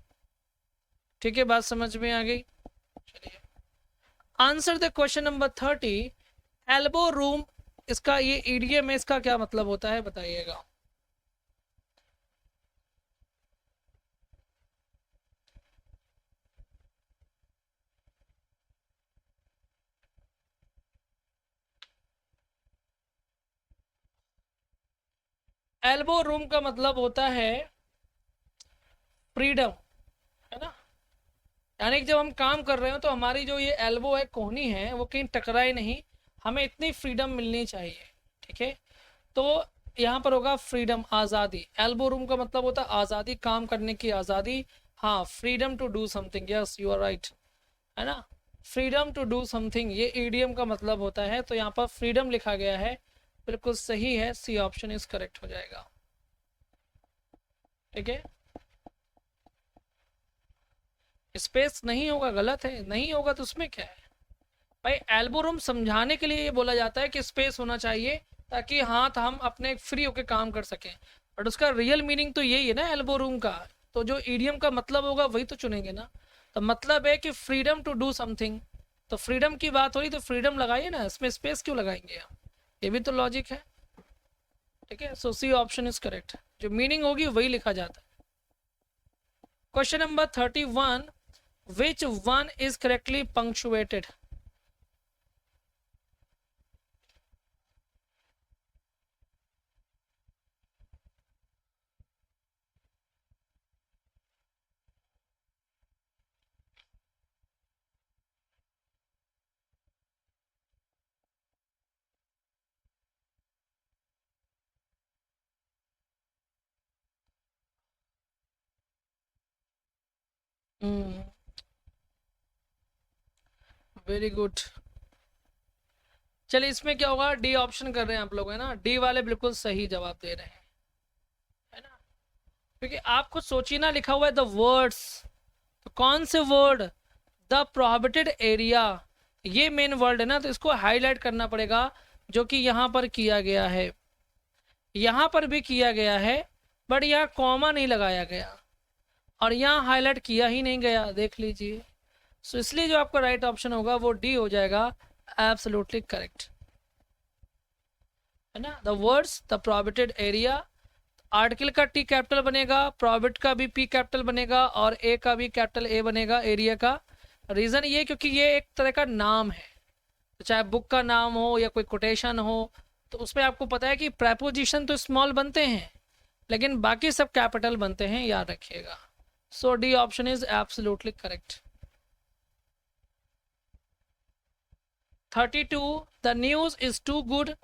Speaker 1: ठीक है, बात समझ में आ गई। चलिए answer the question number 30। Elbow room, इसका ये ईडीएम में इसका क्या मतलब होता है बताइएगा। एल्बो रूम का मतलब होता है फ्रीडम, है ना। यानी कि जब हम काम कर रहे हो तो हमारी जो ये एल्बो है, कोहनी है, वो कहीं टकराए नहीं, हमें इतनी फ्रीडम मिलनी चाहिए। ठीक है, तो यहाँ पर होगा फ्रीडम, आज़ादी। एल्बो रूम का मतलब होता है आज़ादी, काम करने की आज़ादी। हाँ, freedom to do something, yes you are right, है ना। फ्रीडम टू डू समथिंग ये ईडीएम का मतलब होता है, तो यहाँ पर फ्रीडम लिखा गया है, बिल्कुल सही है, सी ऑप्शन इज करेक्ट हो जाएगा। ठीक है, स्पेस नहीं होगा, गलत है, नहीं होगा तो उसमें क्या है भाई। एल्बो रूम समझाने के लिए ये बोला जाता है कि स्पेस होना चाहिए, ताकि हाथ हम अपने फ्री होकर काम कर सकें, बट उसका रियल मीनिंग तो यही है ना एल्बो रूम का। तो जो ईडीएम का मतलब होगा वही तो चुनेंगे ना। तो मतलब है कि फ्रीडम टू डू समथिंग, तो फ्रीडम की बात हो रही तो फ्रीडम लगाइए ना, इसमें स्पेस क्यों लगाएंगे हम, ये भी तो लॉजिक है। ठीक है, सो सी ऑप्शन इज करेक्ट, जो मीनिंग होगी वही लिखा जाता है। Question number 31, which one is correctly punctuated. Very good. चलिए इसमें क्या होगा, डी ऑप्शन कर रहे हैं आप लोग, है ना, डी वाले बिल्कुल सही जवाब दे रहे हैं, है ना। क्योंकि आपको सोचिए ना, लिखा हुआ है द वर्ड्स, तो कौन से वर्ड, द प्रोहिबिटेड एरिया, ये मेन वर्ड है ना, तो इसको हाईलाइट करना पड़ेगा, जो कि यहाँ पर किया गया है, यहाँ पर भी किया गया है, बट यहाँ कॉमा नहीं लगाया गया, और यहाँ हाईलाइट किया ही नहीं गया, देख लीजिए। सो इसलिए जो आपका राइट ऑप्शन होगा वो डी हो जाएगा, एब्सोल्युटली करेक्ट, है ना। The words the prohibited area, article का टी कैपिटल बनेगा, प्रोहिबिट का भी पी कैपिटल बनेगा, और ए का भी कैपिटल ए बनेगा, एरिया का। रीज़न ये क्योंकि ये एक तरह का नाम है, तो चाहे बुक का नाम हो या कोई कोटेशन हो, तो उसमें आपको पता है कि प्रेपोजिशन तो स्मॉल बनते हैं, लेकिन बाकी सब कैपिटल बनते हैं, याद रखिएगा। So D option is absolutely correct. 32, the news is too good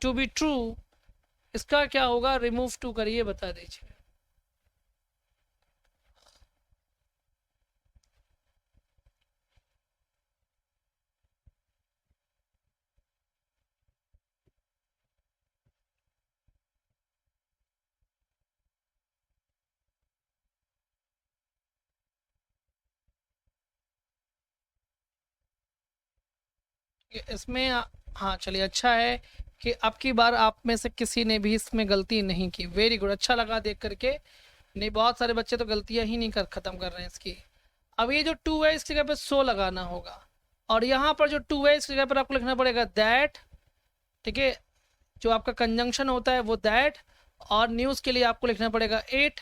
Speaker 1: to be true, इसका क्या होगा, रिमूव टू करिए, बता दीजिए। इसमें हाँ चलिए, अच्छा है कि अब की बार आप में से किसी ने भी इसमें गलती नहीं की, वेरी गुड, अच्छा लगा देख करके। नहीं, बहुत सारे बच्चे तो गलतियां ही नहीं ख़त्म कर रहे हैं इसकी। अब ये जो टू है इस जगह पे सो लगाना होगा, और यहाँ पर जो टू है इस जगह पर आपको लिखना पड़ेगा दैट। ठीक है, जो आपका कंजंक्शन होता है वो दैट, और न्यूज़ के लिए आपको लिखना पड़ेगा इट,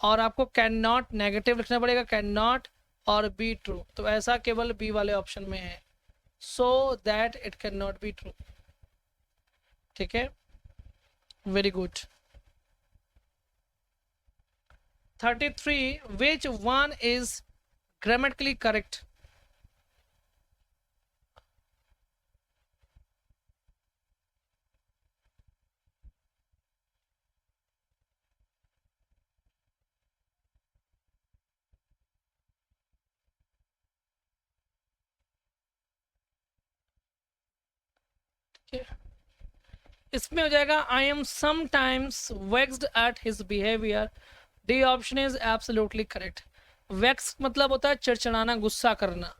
Speaker 1: और आपको कैन नॉट नेगेटिव लिखना पड़ेगा, कैन नॉट और बी ट्रू, तो ऐसा केवल बी वाले ऑप्शन में है, so that it can not be true. ठीक है, very good. 33, which one is grammatically correct. इसमें हो जाएगा I am sometimes vexed at his behaviour, D option is absolutely correct. Vex मतलब होता है चिड़चिड़ाना, गुस्सा करना,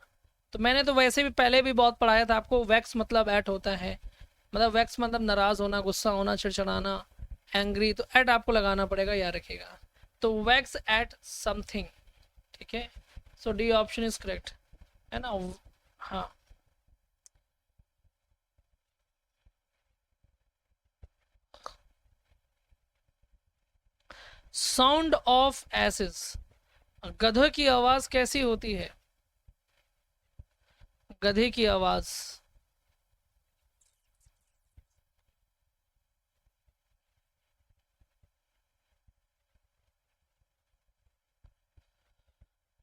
Speaker 1: तो मैंने तो वैसे भी पहले भी बहुत पढ़ाया था आपको, वैक्स मतलब एट होता है, मतलब वैक्स मतलब नाराज होना, गुस्सा होना, चिड़चिड़ाना, एंग्री, तो एट आपको लगाना पड़ेगा, याद रखिएगा। तो वैक्स एट समथिंग, ठीक है। सो डी ऑप्शन इज करेक्ट, है ना। हाँ, साउंड ऑफ एसेस, गधे की आवाज कैसी होती है? गधे की आवाज,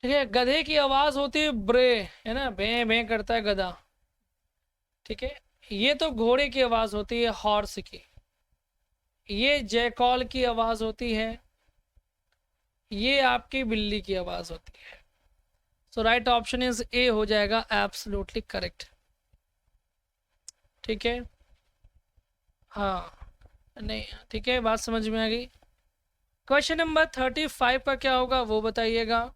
Speaker 1: ठीक है, गधे की आवाज होती है ब्रे, है ना, भे भे करता है गधा, ठीक है। ये तो घोड़े की आवाज होती है, हॉर्स की। ये जयकॉल की आवाज होती है, ये आपकी बिल्ली की आवाज होती है। सो राइट ऑप्शन इज ए हो जाएगा, एब्सोल्युटली करेक्ट, ठीक है। हाँ, नहीं, ठीक है, बात समझ में आ गई। क्वेश्चन नंबर 35 का क्या होगा वो बताइएगा।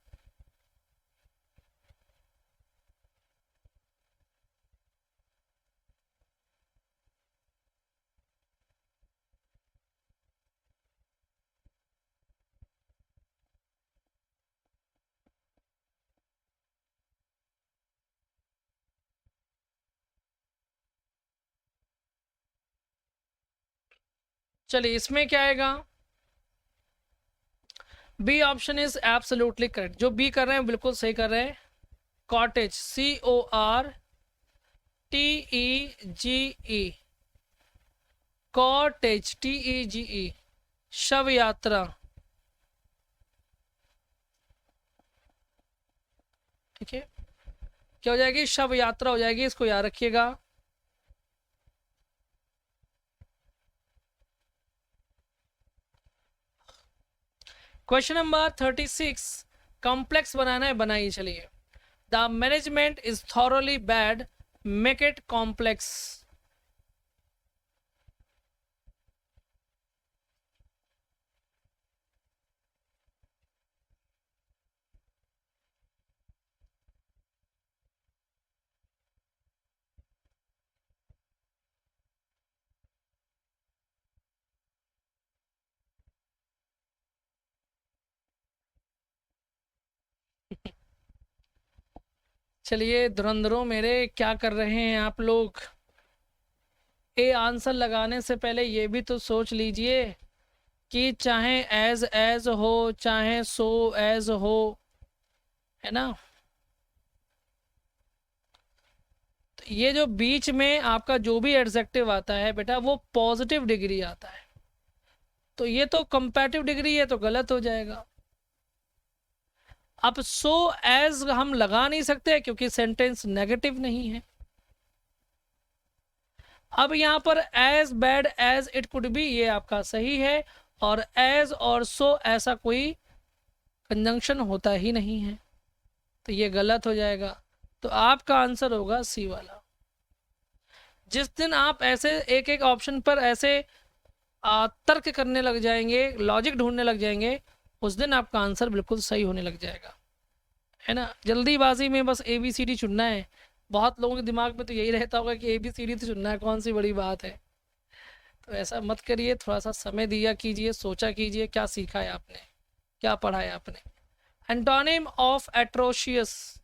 Speaker 1: चलिए, इसमें क्या आएगा? B option is absolutely correct, जो बी कर रहे हैं बिल्कुल सही कर रहे हैं। कॉटेज, CORTEGE, कॉटेज, TEGE, शव यात्रा, ठीक है, क्या हो जाएगी? शव यात्रा हो जाएगी, इसको याद रखिएगा। क्वेश्चन नंबर 36, कॉम्प्लेक्स बनाना है, बनाइए। चलिए, the management is thoroughly bad, make it complex. चलिए धुरंधरों मेरे, क्या कर रहे हैं आप लोग? ए आंसर लगाने से पहले ये भी तो सोच लीजिए कि चाहे एज हो, चाहे सो एज हो, है ना। तो ये जो बीच में आपका जो भी एडजेक्टिव आता है बेटा, वो पॉजिटिव डिग्री आता है, तो ये तो कंपैरेटिव डिग्री है, तो गलत हो जाएगा। अब सो एज हम लगा नहीं सकते क्योंकि सेंटेंस नेगेटिव नहीं है। अब यहाँ पर as bad as it could be, ये आपका सही है, और एज और सो ऐसा कोई कंजंक्शन होता ही नहीं है, तो ये गलत हो जाएगा। तो आपका आंसर होगा सी वाला। जिस दिन आप ऐसे एक एक ऑप्शन पर ऐसे तर्क करने लग जाएंगे, लॉजिक ढूंढने लग जाएंगे, उस दिन आपका आंसर बिल्कुल सही होने लग जाएगा, है ना। जल्दीबाजी में बस ABCD चुनना है, बहुत लोगों के दिमाग में तो यही रहता होगा कि ABCD तो चुनना है, कौन सी बड़ी बात है। तो ऐसा मत करिए, थोड़ा सा समय दिया कीजिए, सोचा कीजिए क्या सीखा है आपने, क्या पढ़ा है आपने। एंटोनिम ऑफ एट्रोशियस,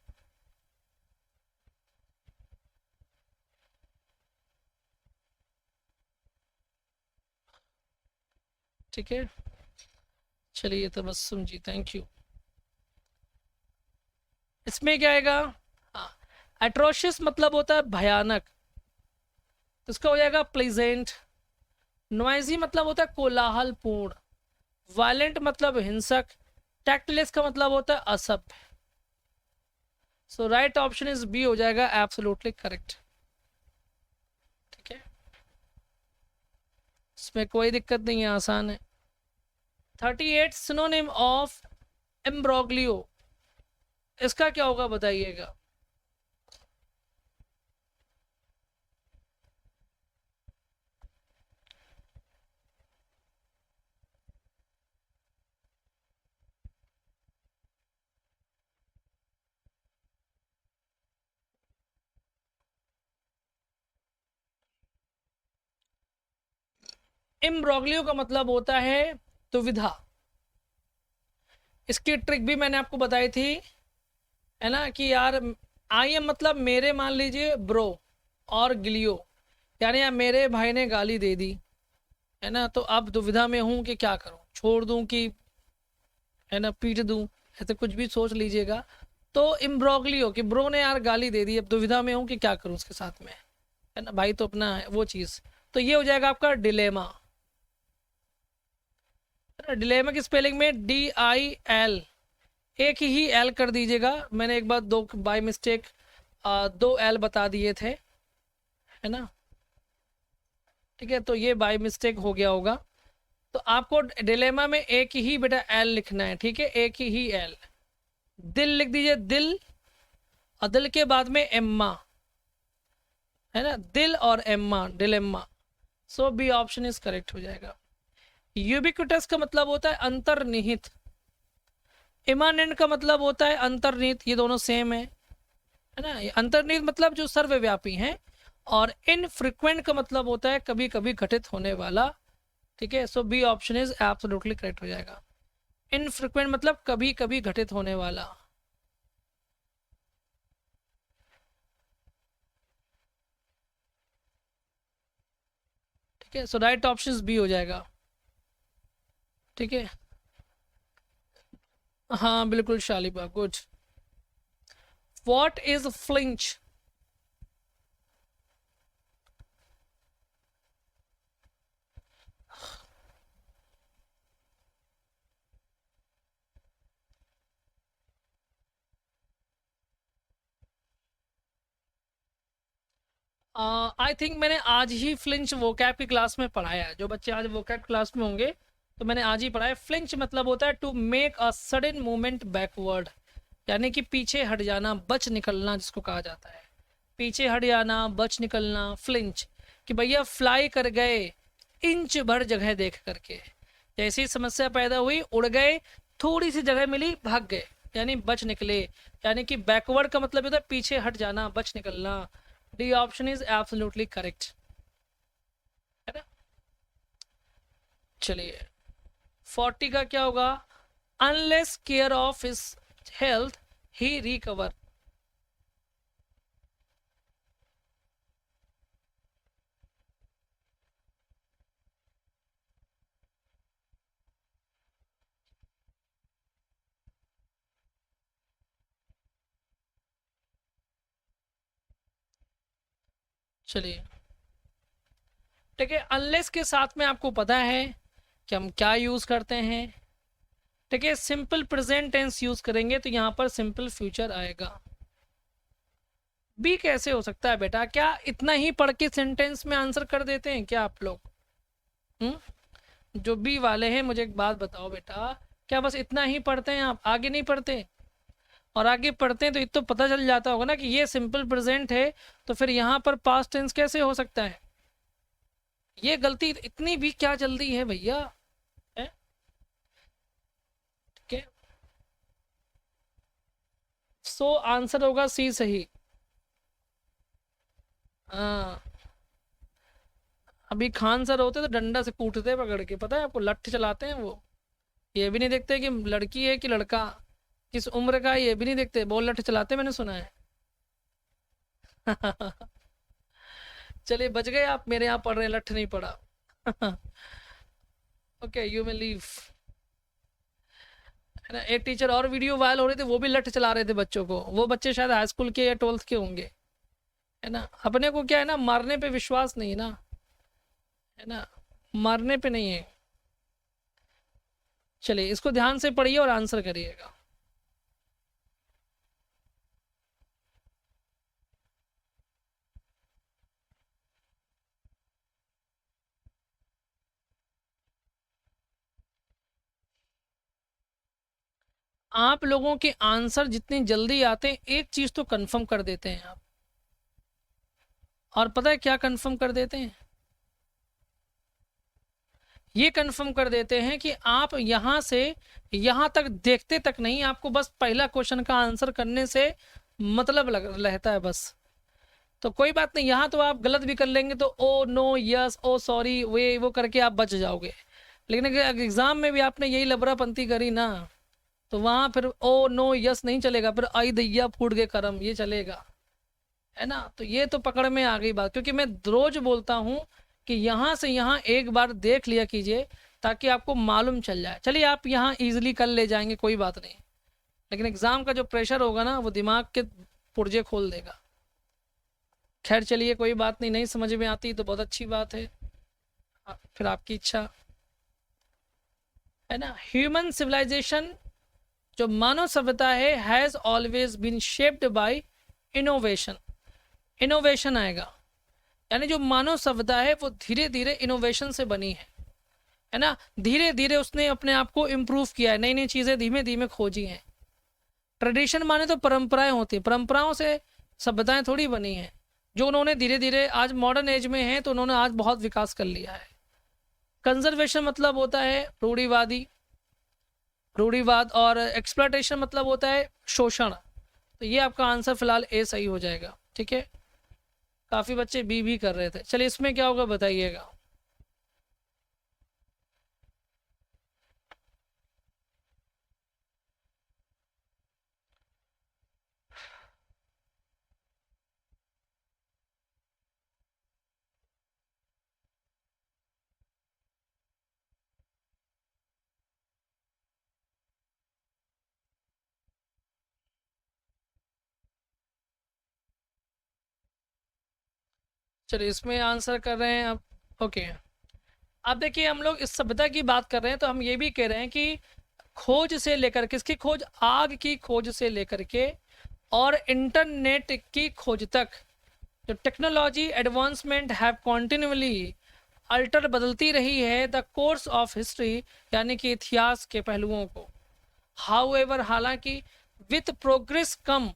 Speaker 1: ठीक है। चलिए तो बस समझिए, थैंक यू। इसमें क्या आएगा? हाँ, एट्रोशियस मतलब होता है भयानक, तो इसका हो जाएगा प्लेजेंट। नॉइजी मतलब होता है कोलाहलपूर्ण। वायलेंट मतलब हिंसक। टैक्टलेस का मतलब होता है असभ्य। सो राइट ऑप्शन इज बी हो जाएगा, एब्सोल्युटली करेक्ट, ठीक है। इसमें कोई दिक्कत नहीं है, आसान है। 38, सिनोनिम ऑफ एम्ब्रोग्लियो, इसका क्या होगा बताइएगा। इम्ब्रोग्लियो का मतलब होता है दुविधा। इसकी ट्रिक भी मैंने आपको बताई थी, है ना, कि यार आई एम मतलब मेरे, मान लीजिए ब्रो और ग्लियो, यानी यार मेरे भाई ने गाली दे दी, है ना, तो अब दुविधा में हूँ कि क्या करूँ, छोड़ दूँ कि, है ना, पीट दूँ, ऐसे कुछ भी सोच लीजिएगा। तो इम्ब्रोग्लियो कि ब्रो ने यार गाली दे दी, अब दुविधा में हूँ कि क्या करूँ उसके साथ में, है ना, भाई तो अपना है वो चीज़। तो ये हो जाएगा आपका डिलेमा। डिलेमा की स्पेलिंग में DIL, एक ही एल कर दीजिएगा। मैंने एक बार दो बाय मिस्टेक 2 L बता दिए थे, है ना, ठीक है, तो ये बाय मिस्टेक हो गया होगा। तो आपको डिलेमा में एक ही बेटा एल लिखना है, ठीक है, एक ही एल। दिल लिख दीजिए, दिल, और दिल के बाद में एम्मा, है ना, दिल और एम्मा, dilemma. So B option is correct हो जाएगा। यूबिक्विटस का मतलब होता है अंतर्निहित, इमानेंट का मतलब होता है अंतर्निहित, ये दोनों सेम है ना। अंतर्निहित मतलब जो सर्वव्यापी हैं, और इनफ्रीक्वेंट का मतलब होता है कभी कभी घटित होने वाला, ठीक है। So B option is absolutely correct हो जाएगा। इनफ्रीक्वेंट मतलब कभी कभी घटित होने वाला। ठीक है, सो राइट ऑप्शन बी हो जाएगा, ठीक है। हाँ बिल्कुल Shaliba, good. What is flinch? I think मैंने आज ही फ्लिंच वोकैब की क्लास में पढ़ाया है। जो बच्चे आज वोकैब क्लास में होंगे तो मैंने आज ही पढ़ाया। फ्लिंच मतलब होता है to make a sudden movement backward, यानी कि पीछे हट जाना, बच निकलना जिसको कहा जाता है। पीछे हट जाना, बच निकलना, फ्लिंच, कि भैया फ्लाई कर गए इंच भर जगह देख करके, जैसी समस्या पैदा हुई उड़ गए, थोड़ी सी जगह मिली भाग गए, यानी बच निकले। यानी कि बैकवर्ड का मतलब होता है पीछे हट जाना, बच निकलना। D option is absolutely correct, है ना। चलिए 40 का क्या होगा? Unless care of his health he recover. चलिए ठीक है, अनलेस के साथ में आपको पता है कि हम क्या यूज करते हैं, ठीक है। सिंपल प्रेजेंट टेंस यूज करेंगे तो यहां पर सिंपल फ्यूचर आएगा। बी कैसे हो सकता है बेटा? क्या इतना ही पढ़ के सेंटेंस में आंसर कर देते हैं क्या आप लोग? जो बी वाले हैं मुझे एक बात बताओ बेटा, क्या बस इतना ही पढ़ते हैं आप, आगे नहीं पढ़ते? और आगे पढ़ते हैं तो इतना तो पता चल जाता होगा ना कि ये सिंपल प्रेजेंट है, तो फिर यहाँ पर पास्ट टेंस कैसे हो सकता है? ये गलती इतनी भी क्या जल्दी है भैया, है? ठीक है, सो आंसर होगा सी सही। हाँ, अभी खान सर होते तो डंडा से कूटते पकड़ के, पता है आपको, लठ चलाते हैं वो। ये भी नहीं देखते कि लड़की है कि लड़का, किस उम्र का है, ये भी नहीं देखते, बहुत लठ चलाते, मैंने सुना है। चलिए बच गए आप, मेरे यहाँ पढ़ रहे हैं, लठ नहीं पड़ा। ओके यू मे लीव, है ना। एक टीचर और वीडियो वायरल हो रहे थे, वो भी लठ चला रहे थे बच्चों को। वो बच्चे शायद हाई स्कूल के या 12th के होंगे, है ना। अपने को क्या है ना, मारने पे विश्वास नहीं है ना, है ना, मारने पे नहीं है। चलिए इसको ध्यान से पढ़िए और आंसर करिएगा। आप लोगों के आंसर जितनी जल्दी आते हैं, एक चीज तो कंफर्म कर देते हैं आप, और पता है क्या कंफर्म कर देते हैं? ये कंफर्म कर देते हैं कि आप यहाँ से यहाँ तक देखते तक नहीं, आपको बस पहला क्वेश्चन का आंसर करने से मतलब लग रहता है बस। तो कोई बात नहीं, यहाँ तो आप गलत भी कर लेंगे तो ओ नो यस ओ सॉरी वो करके आप बच जाओगे। लेकिन अगर एग्ज़ाम में भी आपने यही लबरापंती करी ना, तो वहाँ फिर ओ नो यस नहीं चलेगा, फिर आई दैया फूट गए करम ये चलेगा, है ना। तो ये तो पकड़ में आ गई बात, क्योंकि मैं रोज बोलता हूँ कि यहाँ से यहाँ एक बार देख लिया कीजिए ताकि आपको मालूम चल जाए। चलिए आप यहाँ ईजिली कर ले जाएंगे, कोई बात नहीं, लेकिन एग्ज़ाम का जो प्रेशर होगा ना वो दिमाग के पुर्जे खोल देगा। खैर चलिए कोई बात नहीं, नहीं समझ में आती तो बहुत अच्छी बात है, फिर आपकी इच्छा, है ना। ह्यूमन सिविलाइजेशन, जो मानव सभ्यता है, has always bean shaped by innovation. Innovation आएगा, यानी जो मानव सभ्यता है वो धीरे धीरे इनोवेशन से बनी है ना। धीरे धीरे उसने अपने आप को इम्प्रूव किया है, नई नई चीज़ें धीमे धीमे खोजी हैं। ट्रेडिशन माने तो परंपराएं होती हैं, परंपराओं से सभ्यताएं थोड़ी बनी हैं, जो उन्होंने धीरे धीरे आज मॉडर्न एज में हैं तो उन्होंने आज बहुत विकास कर लिया है। कंजर्वेशन मतलब होता है रूढ़िवाद, और एक्सप्लॉयटेशन मतलब होता है शोषण। तो ये आपका आंसर फिलहाल ए सही हो जाएगा, ठीक है। काफ़ी बच्चे बी भी कर रहे थे। चलिए इसमें क्या होगा बताइएगा। चलिए इसमें आंसर कर रहे हैं अब, ओके। अब देखिए हम लोग इस सभ्यता की बात कर रहे हैं तो हम ये भी कह रहे हैं कि खोज से लेकर, किसकी खोज, आग की खोज से लेकर के और इंटरनेट की खोज तक, जो टेक्नोलॉजी एडवांसमेंट हैव कॉन्टिन्यूअली अल्टर, बदलती रही है द कोर्स ऑफ हिस्ट्री, यानी कि इतिहास के पहलुओं को। हाउएवर, हालांकि, विथ प्रोग्रेस कम,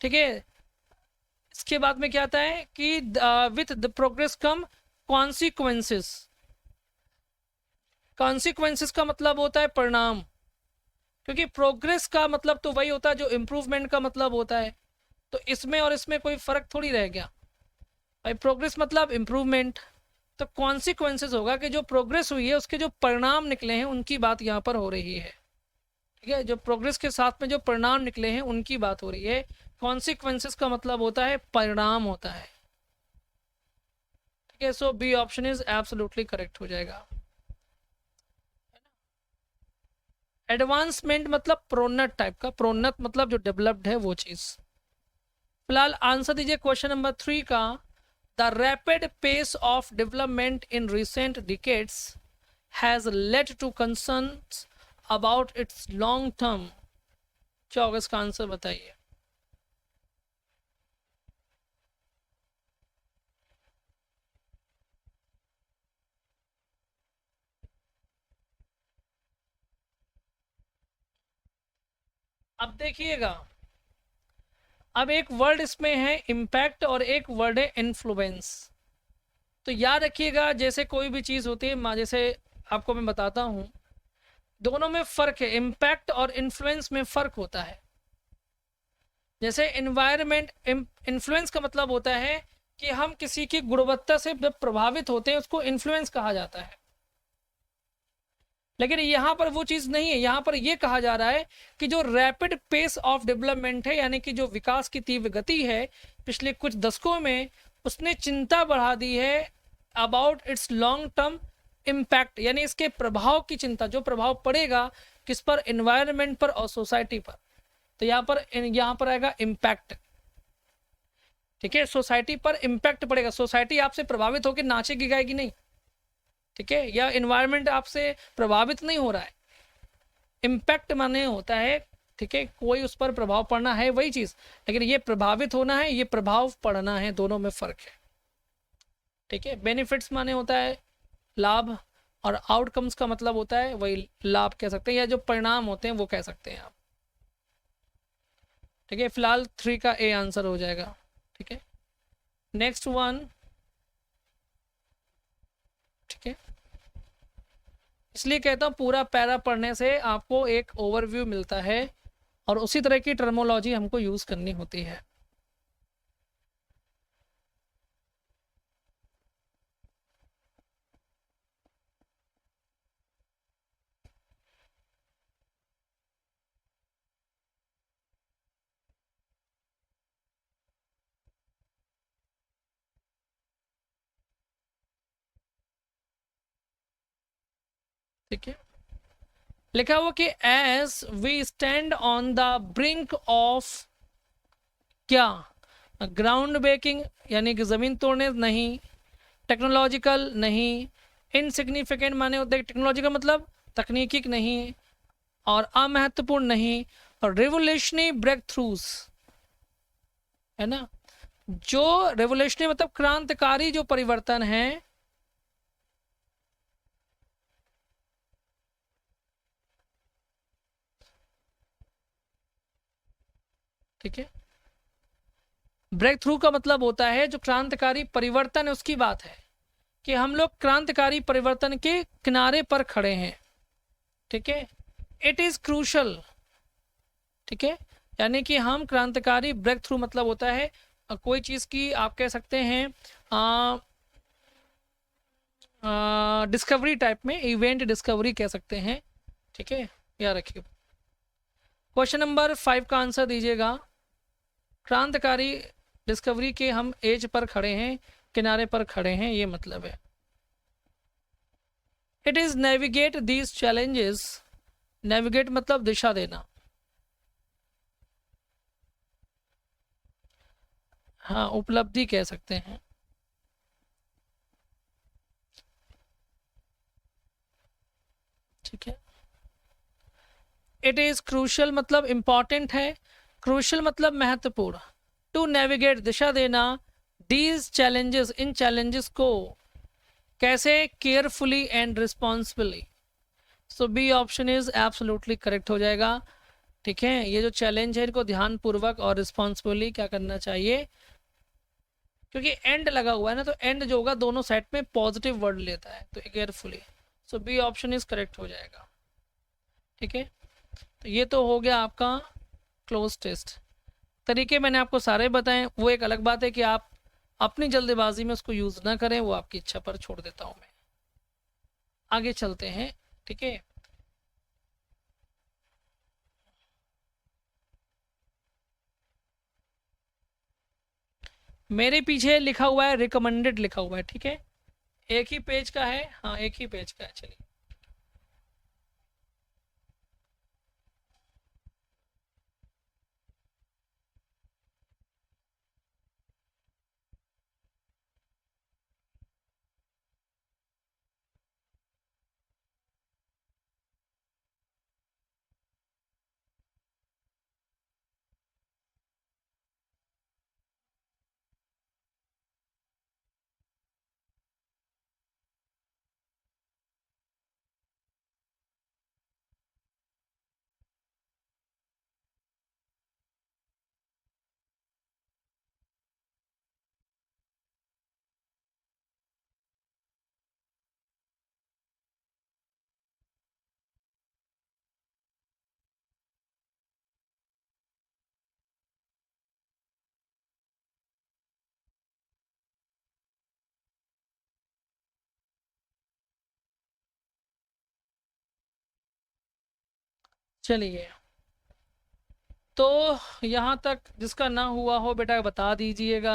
Speaker 1: ठीक है। इसके बाद में क्या आता है कि with the progress come consequences. Consequences का मतलब होता है परिणाम, क्योंकि प्रोग्रेस का मतलब तो वही होता है जो इम्प्रूवमेंट का मतलब होता है। तो इसमें और इसमें कोई फ़र्क थोड़ी रह गया भाई, प्रोग्रेस मतलब इम्प्रूवमेंट। तो कॉन्सिक्वेंसेस होगा कि जो प्रोग्रेस हुई है उसके जो परिणाम निकले हैं उनकी बात यहाँ पर हो रही है, ठीक है। जो प्रोग्रेस के साथ में जो परिणाम निकले हैं उनकी बात हो रही है। कॉन्सिक्वेंसेस का मतलब होता है परिणाम होता है, ठीक है। So B option is absolutely correct हो जाएगा। एडवांसमेंट मतलब प्रोन्नत टाइप का, प्रोन्नत मतलब जो डेवलप्ड है वो चीज़। फिलहाल आंसर दीजिए क्वेश्चन नंबर 3 का। The rapid pace of development in recent decades has led to concerns about its long term. क्या होगा इसका आंसर बताइए। अब देखिएगा, अब एक वर्ड इसमें है इम्पैक्ट और एक वर्ड है इन्फ्लुएंस। तो याद रखिएगा, जैसे कोई भी चीज़ होती है, जैसे आपको मैं बताता हूँ, दोनों में फ़र्क है, इम्पैक्ट और इन्फ्लुएंस में फ़र्क होता है। जैसे इन्वायरमेंट, इन्फ्लुएंस का मतलब होता है कि हम किसी की गुणवत्ता से जब प्रभावित होते हैं उसको इन्फ्लुएंस कहा जाता है। लेकिन यहाँ पर वो चीज़ नहीं है, यहाँ पर ये कहा जा रहा है कि जो रैपिड पेस ऑफ डेवलपमेंट है, यानी कि जो विकास की तीव्र गति है पिछले कुछ दशकों में, उसने चिंता बढ़ा दी है about its long term impact, यानी इसके प्रभाव की चिंता, जो प्रभाव पड़ेगा किस पर, एनवायरनमेंट पर और सोसाइटी पर। तो यहाँ पर आएगा इम्पैक्ट, ठीक है। सोसाइटी पर इम्पैक्ट पड़ेगा, सोसाइटी आपसे प्रभावित होकर नाचेगी गाएगी नहीं, ठीक है, या इन्वायरमेंट आपसे प्रभावित नहीं हो रहा है। इम्पैक्ट माने होता है, ठीक है, कोई उस पर प्रभाव पड़ना है वही चीज़, लेकिन ये प्रभावित होना है, ये प्रभाव पड़ना है, दोनों में फ़र्क है, ठीक है। बेनिफिट्स माने होता है लाभ, और आउटकम्स का मतलब होता है वही लाभ कह सकते हैं, या जो परिणाम होते हैं वो कह सकते हैं आप, ठीक है। फिलहाल 3 का ए आंसर हो जाएगा, ठीक है। नेक्स्ट वन, ठीक है। इसलिए कहता हूँ पूरा पैरा पढ़ने से आपको एक ओवरव्यू मिलता है और उसी तरह की टर्मोलॉजी हमको यूज़ करनी होती है। ठीक है, लिखा हुआ कि as we stand on the brink of क्या, ग्राउंड ब्रेकिंग यानी कि जमीन तोड़ने नहीं, टेक्नोलॉजिकल नहीं, इनसिग्निफिकेंट माने होते हैं टेक्नोलॉजिकल मतलब तकनीकी नहीं, और अमहत्वपूर्ण नहीं, और रेवोल्यूशनरी ब्रेक थ्रूज, है ना, जो रेवोल्यूशनरी मतलब क्रांतिकारी जो परिवर्तन है, ठीक है, ब्रेक थ्रू का मतलब होता है जो क्रांतिकारी परिवर्तन है उसकी बात है, कि हम लोग क्रांतिकारी परिवर्तन के किनारे पर खड़े हैं, ठीक है, इट इज क्रूशल, ठीक है, यानी कि हम क्रांतिकारी ब्रेक थ्रू मतलब होता है कोई चीज़ की आप कह सकते हैं डिस्कवरी टाइप में, इवेंट डिस्कवरी कह सकते हैं, ठीक है, याद रखिए। क्वेश्चन नंबर 5 का आंसर दीजिएगा, क्रांतिकारी डिस्कवरी के हम एज पर खड़े हैं, किनारे पर खड़े हैं, ये मतलब है। It is navigate these challenges, navigate मतलब दिशा देना, हाँ उपलब्धि कह सकते हैं, ठीक है। इट इज क्रूशल मतलब इंपॉर्टेंट है, क्रूशल मतलब महत्वपूर्ण, टू नेविगेट दिशा देना, दीज चैलेंजेस इन चैलेंजेस को कैसे, carefully and responsibly, so B option is absolutely correct हो जाएगा, ठीक है। ये जो चैलेंज है इनको ध्यानपूर्वक और रिस्पॉन्सिबली क्या करना चाहिए, क्योंकि एंड लगा हुआ है ना, तो एंड जो होगा दोनों साइड में पॉजिटिव वर्ड लेता है, तो carefully, so B option is correct हो जाएगा, ठीक है। तो ये तो हो गया आपका क्लोज टेस्ट, तरीके मैंने आपको सारे बताएं, वो एक अलग बात है कि आप अपनी जल्दबाजी में उसको यूज़ ना करें, वो आपकी इच्छा पर छोड़ देता हूँ मैं। आगे चलते हैं, ठीक है। मेरे पीछे लिखा हुआ है रिकमेंडेड लिखा हुआ है, ठीक है, एक ही पेज का है, हाँ एक ही पेज का है, चलिए। चलिए, तो यहाँ तक जिसका ना हुआ हो बेटा बता दीजिएगा।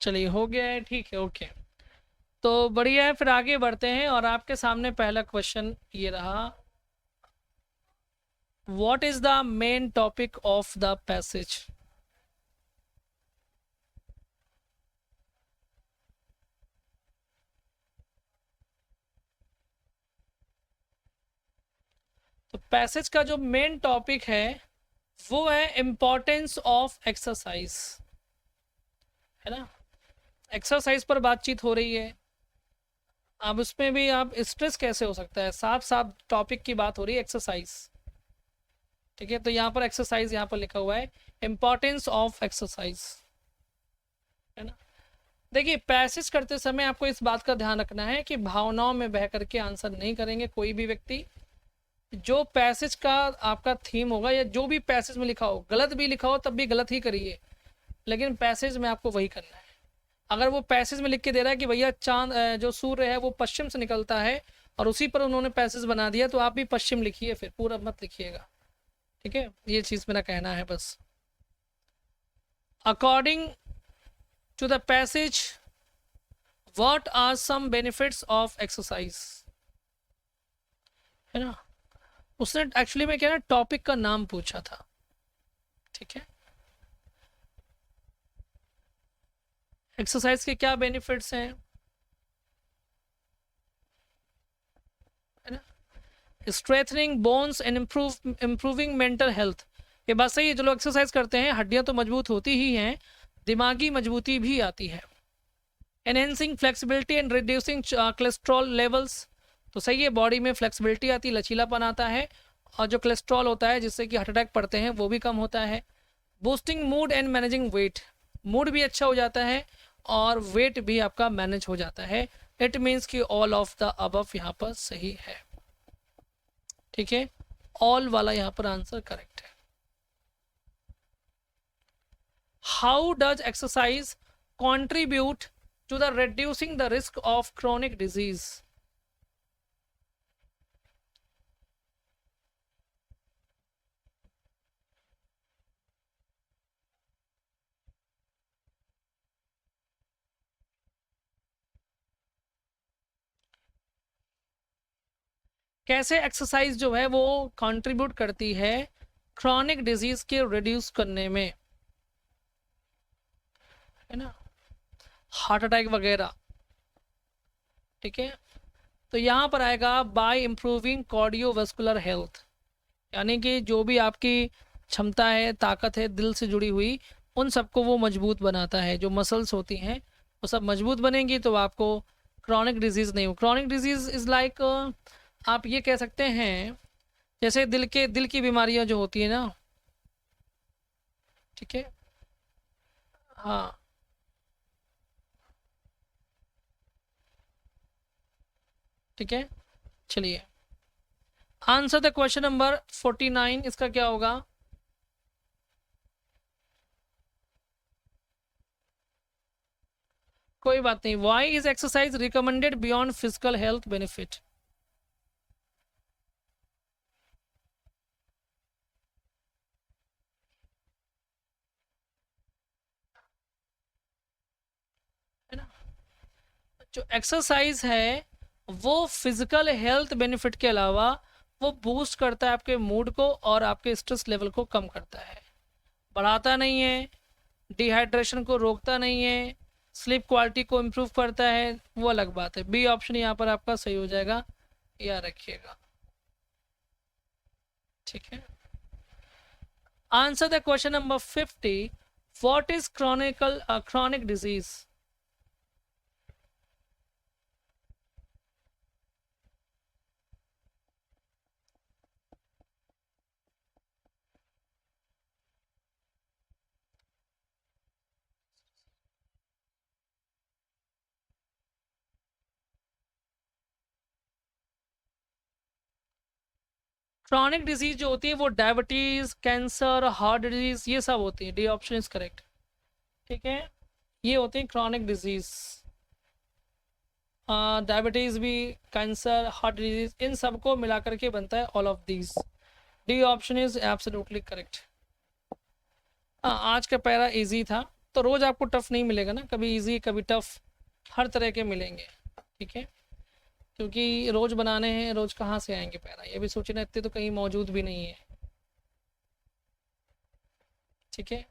Speaker 1: चलिए हो गया है, ठीक है, ओके, तो बढ़िया है, फिर आगे बढ़ते हैं, और आपके सामने पहला क्वेश्चन ये रहा, what is the main topic of the passage. तो पैसेज का जो मेन टॉपिक है वो है इम्पोर्टेंस ऑफ एक्सरसाइज, है ना, एक्सरसाइज पर बातचीत हो रही है। अब उसमें भी आप स्ट्रेस कैसे हो सकता है, साफ साफ टॉपिक की बात हो रही है एक्सरसाइज, ठीक है। तो यहाँ पर एक्सरसाइज यहाँ पर लिखा हुआ है इम्पोर्टेंस ऑफ एक्सरसाइज, है ना। देखिए पैसेज करते समय आपको इस बात का ध्यान रखना है कि भावनाओं में बह करके आंसर नहीं करेंगे कोई भी व्यक्ति। जो पैसेज का आपका थीम होगा या जो भी पैसेज में लिखा हो, गलत भी लिखा हो तब भी गलत ही करिए, लेकिन पैसेज में आपको वही करना है। अगर वो पैसेज में लिख के दे रहा है कि भैया चांद जो सूर्य है वो पश्चिम से निकलता है और उसी पर उन्होंने पैसेज बना दिया, तो आप भी पश्चिम लिखिए, फिर पूरा मत लिखिएगा, ठीक है, ये चीज़ मेरा कहना है बस। According to the passage, what are some benefits of exercise, है ना। उसने एक्चुअली में क्या ना टॉपिक का नाम पूछा था, ठीक है। एक्सरसाइज के क्या बेनिफिट्स हैं, है ना। Strengthening bones and improving mental health, ये बात सही है। जो लोग एक्सरसाइज करते हैं हड्डियां तो मजबूत होती ही हैं, दिमागी मजबूती भी आती है। Enhancing flexibility and reducing cholesterol levels, तो सही है, बॉडी में फ्लेक्सिबिलिटी आती है, लचीलापन आता है, और जो कोलेस्ट्रॉल होता है जिससे कि हार्ट अटैक पड़ते हैं वो भी कम होता है। Boosting mood and managing weight, mood भी अच्छा हो जाता है और वेट भी आपका मैनेज हो जाता है। इट मीन्स कि ऑल ऑफ द अबव यहाँ पर सही है, ठीक है, ऑल वाला यहाँ पर आंसर करेक्ट है। How does exercise contribute to the reducing the risk of chronic disease, कैसे एक्सरसाइज जो है वो कंट्रीब्यूट करती है क्रॉनिक डिजीज के रिड्यूस करने में, है ना, हार्ट अटैक वगैरह, ठीक है। तो यहाँ पर आएगा बाय इम्प्रूविंग कार्डियोवास्कुलर हेल्थ, यानी कि जो भी आपकी क्षमता है, ताकत है दिल से जुड़ी हुई, उन सबको वो मजबूत बनाता है। जो मसल्स होती हैं वो सब मजबूत बनेंगी तो आपको क्रॉनिक डिजीज़ नहीं हो। क्रॉनिक डिजीज़ इज़ लाइक, आप ये कह सकते हैं जैसे दिल की बीमारियां जो होती है ना, ठीक है, हाँ, ठीक है। चलिए आंसर द क्वेश्चन नंबर 49, इसका क्या होगा। कोई बात नहीं। Why is exercise recommended beyond physical health benefit, है ना। जो एक्सरसाइज है वो फिजिकल हेल्थ बेनिफिट के अलावा वो बूस्ट करता है आपके मूड को और आपके स्ट्रेस लेवल को कम करता है, बढ़ाता नहीं है, डिहाइड्रेशन को रोकता नहीं है, स्लीप क्वालिटी को इम्प्रूव करता है, वो अलग बात है। बी ऑप्शन यहाँ पर आपका सही हो जाएगा, याद रखिएगा, ठीक है। Answer the question number 50, what is chronic disease. Chronic disease जो होती है वो डायबिटीज, कैंसर, हार्ट डिजीज, ये सब होती है। डी ऑप्शन इज करेक्ट, ठीक है, ये होती है क्रॉनिक डिजीज। डायबिटीज भी, कैंसर, हार्ट डिजीज, इन सबको मिलाकर के बनता है all of these. D option is absolutely correct. आज का पैरा इजी था, तो रोज आपको टफ नहीं मिलेगा ना, कभी इजी कभी टफ, हर तरह के मिलेंगे, ठीक है। क्योंकि रोज बनाने हैं, रोज कहाँ से आएंगे पैरा, ये भी सोचना, इतने तो कहीं मौजूद भी नहीं है, ठीक है।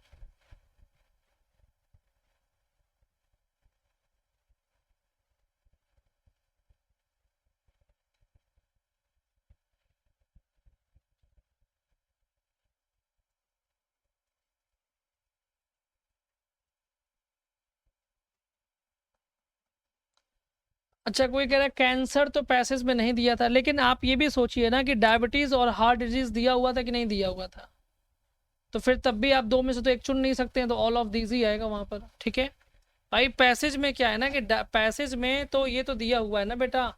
Speaker 1: अच्छा, कोई कह रहा है कैंसर तो पैसेज में नहीं दिया था, लेकिन आप ये भी सोचिए ना कि डायबिटीज और हार्ट डिजीज दिया हुआ था कि नहीं दिया हुआ था, तो फिर तब भी आप दो में से तो एक चुन नहीं सकते हैं, तो ऑल ऑफ दीज ही आएगा वहां पर, ठीक है। भाई पैसेज में क्या है ना कि पैसेज में तो ये तो दिया हुआ है ना बेटा,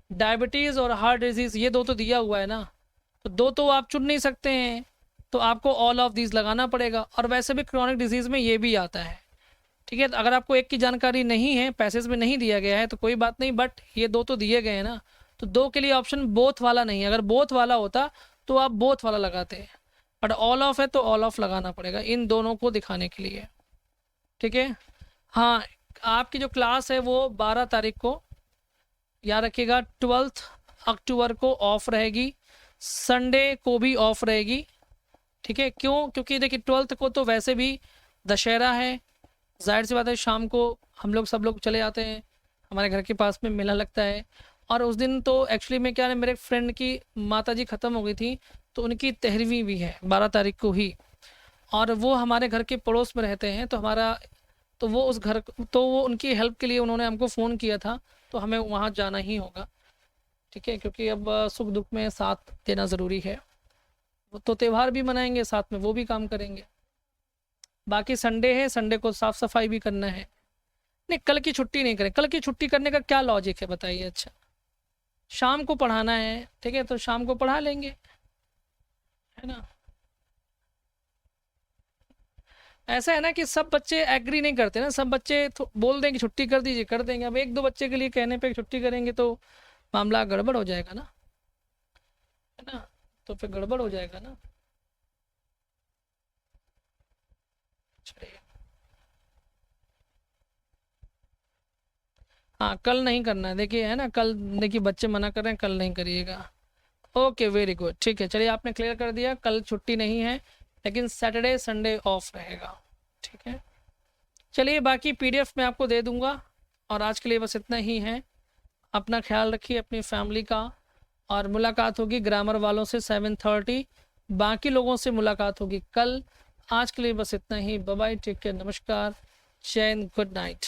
Speaker 1: डायबिटीज और हार्ट डिजीज, ये दो तो दिया हुआ है ना, तो दो तो आप चुन नहीं सकते हैं, तो आपको ऑल ऑफ दीज लगाना पड़ेगा। और वैसे भी क्रॉनिक डिजीज में ये भी आता है, ठीक है। तो अगर आपको एक की जानकारी नहीं है, पैसेज में नहीं दिया गया है, तो कोई बात नहीं, बट ये दो तो दिए गए हैं ना, तो दो के लिए ऑप्शन बोथ वाला नहीं है। अगर बोथ वाला होता तो आप बोथ वाला लगाते हैं, बट ऑल ऑफ है तो ऑल ऑफ लगाना पड़ेगा इन दोनों को दिखाने के लिए, ठीक है। हाँ, आपकी जो क्लास है वो 12 तारीख को, याद रखिएगा, 12 अक्टूबर को ऑफ रहेगी, संडे को भी ऑफ रहेगी, ठीक है। क्यों? क्योंकि देखिए 12 को तो वैसे भी दशहरा है, जाहिर सी बात है शाम को हम लोग सब लोग चले जाते हैं, हमारे घर के पास में मेला लगता है। और उस दिन तो एक्चुअली में क्या है, मेरे फ्रेंड की माताजी ख़त्म हो गई थी, तो उनकी 13वीं भी है 12 तारीख को ही, और वो हमारे घर के पड़ोस में रहते हैं, तो हमारा तो वो उस घर तो वो उनकी हेल्प के लिए उन्होंने हमको फ़ोन किया था, तो हमें वहाँ जाना ही होगा, ठीक है। क्योंकि अब सुख दुख में साथ देना ज़रूरी है, तो त्यौहार भी मनाएंगे साथ में, वो भी काम करेंगे। बाकी संडे है, संडे को साफ़ सफाई भी करना है। नहीं, कल की छुट्टी नहीं करें। कल की छुट्टी करने का क्या लॉजिक है बताइए? अच्छा, शाम को पढ़ाना है, ठीक है, तो शाम को पढ़ा लेंगे, है ना। ऐसा है ना कि सब बच्चे एग्री नहीं करते ना, सब बच्चे बोल दें कि छुट्टी कर दीजिए, कर देंगे। अब एक दो बच्चे के लिए कहने पे छुट्टी करेंगे तो मामला गड़बड़ हो जाएगा ना, है ना, तो फिर गड़बड़ हो जाएगा ना। चलिए, हाँ कल नहीं करना है, देखिए, है ना, कल देखिए बच्चे मना कर रहे हैं, कल नहीं करिएगा। ओके, वेरी गुड, ठीक है। चलिए, आपने क्लियर कर दिया, कल छुट्टी नहीं है, लेकिन सैटरडे संडे ऑफ रहेगा, ठीक है। चलिए, बाकी पीडीएफ मैं आपको दे दूंगा, और आज के लिए बस इतना ही है। अपना ख्याल रखिए, अपनी फैमिली का, और मुलाकात होगी ग्रामर वालों से 7:30, बाकी लोगों से मुलाकात होगी कल। आज के लिए बस इतना ही, बाय बाय, टेक केयर, नमस्कार, जय हिंद, गुड नाइट।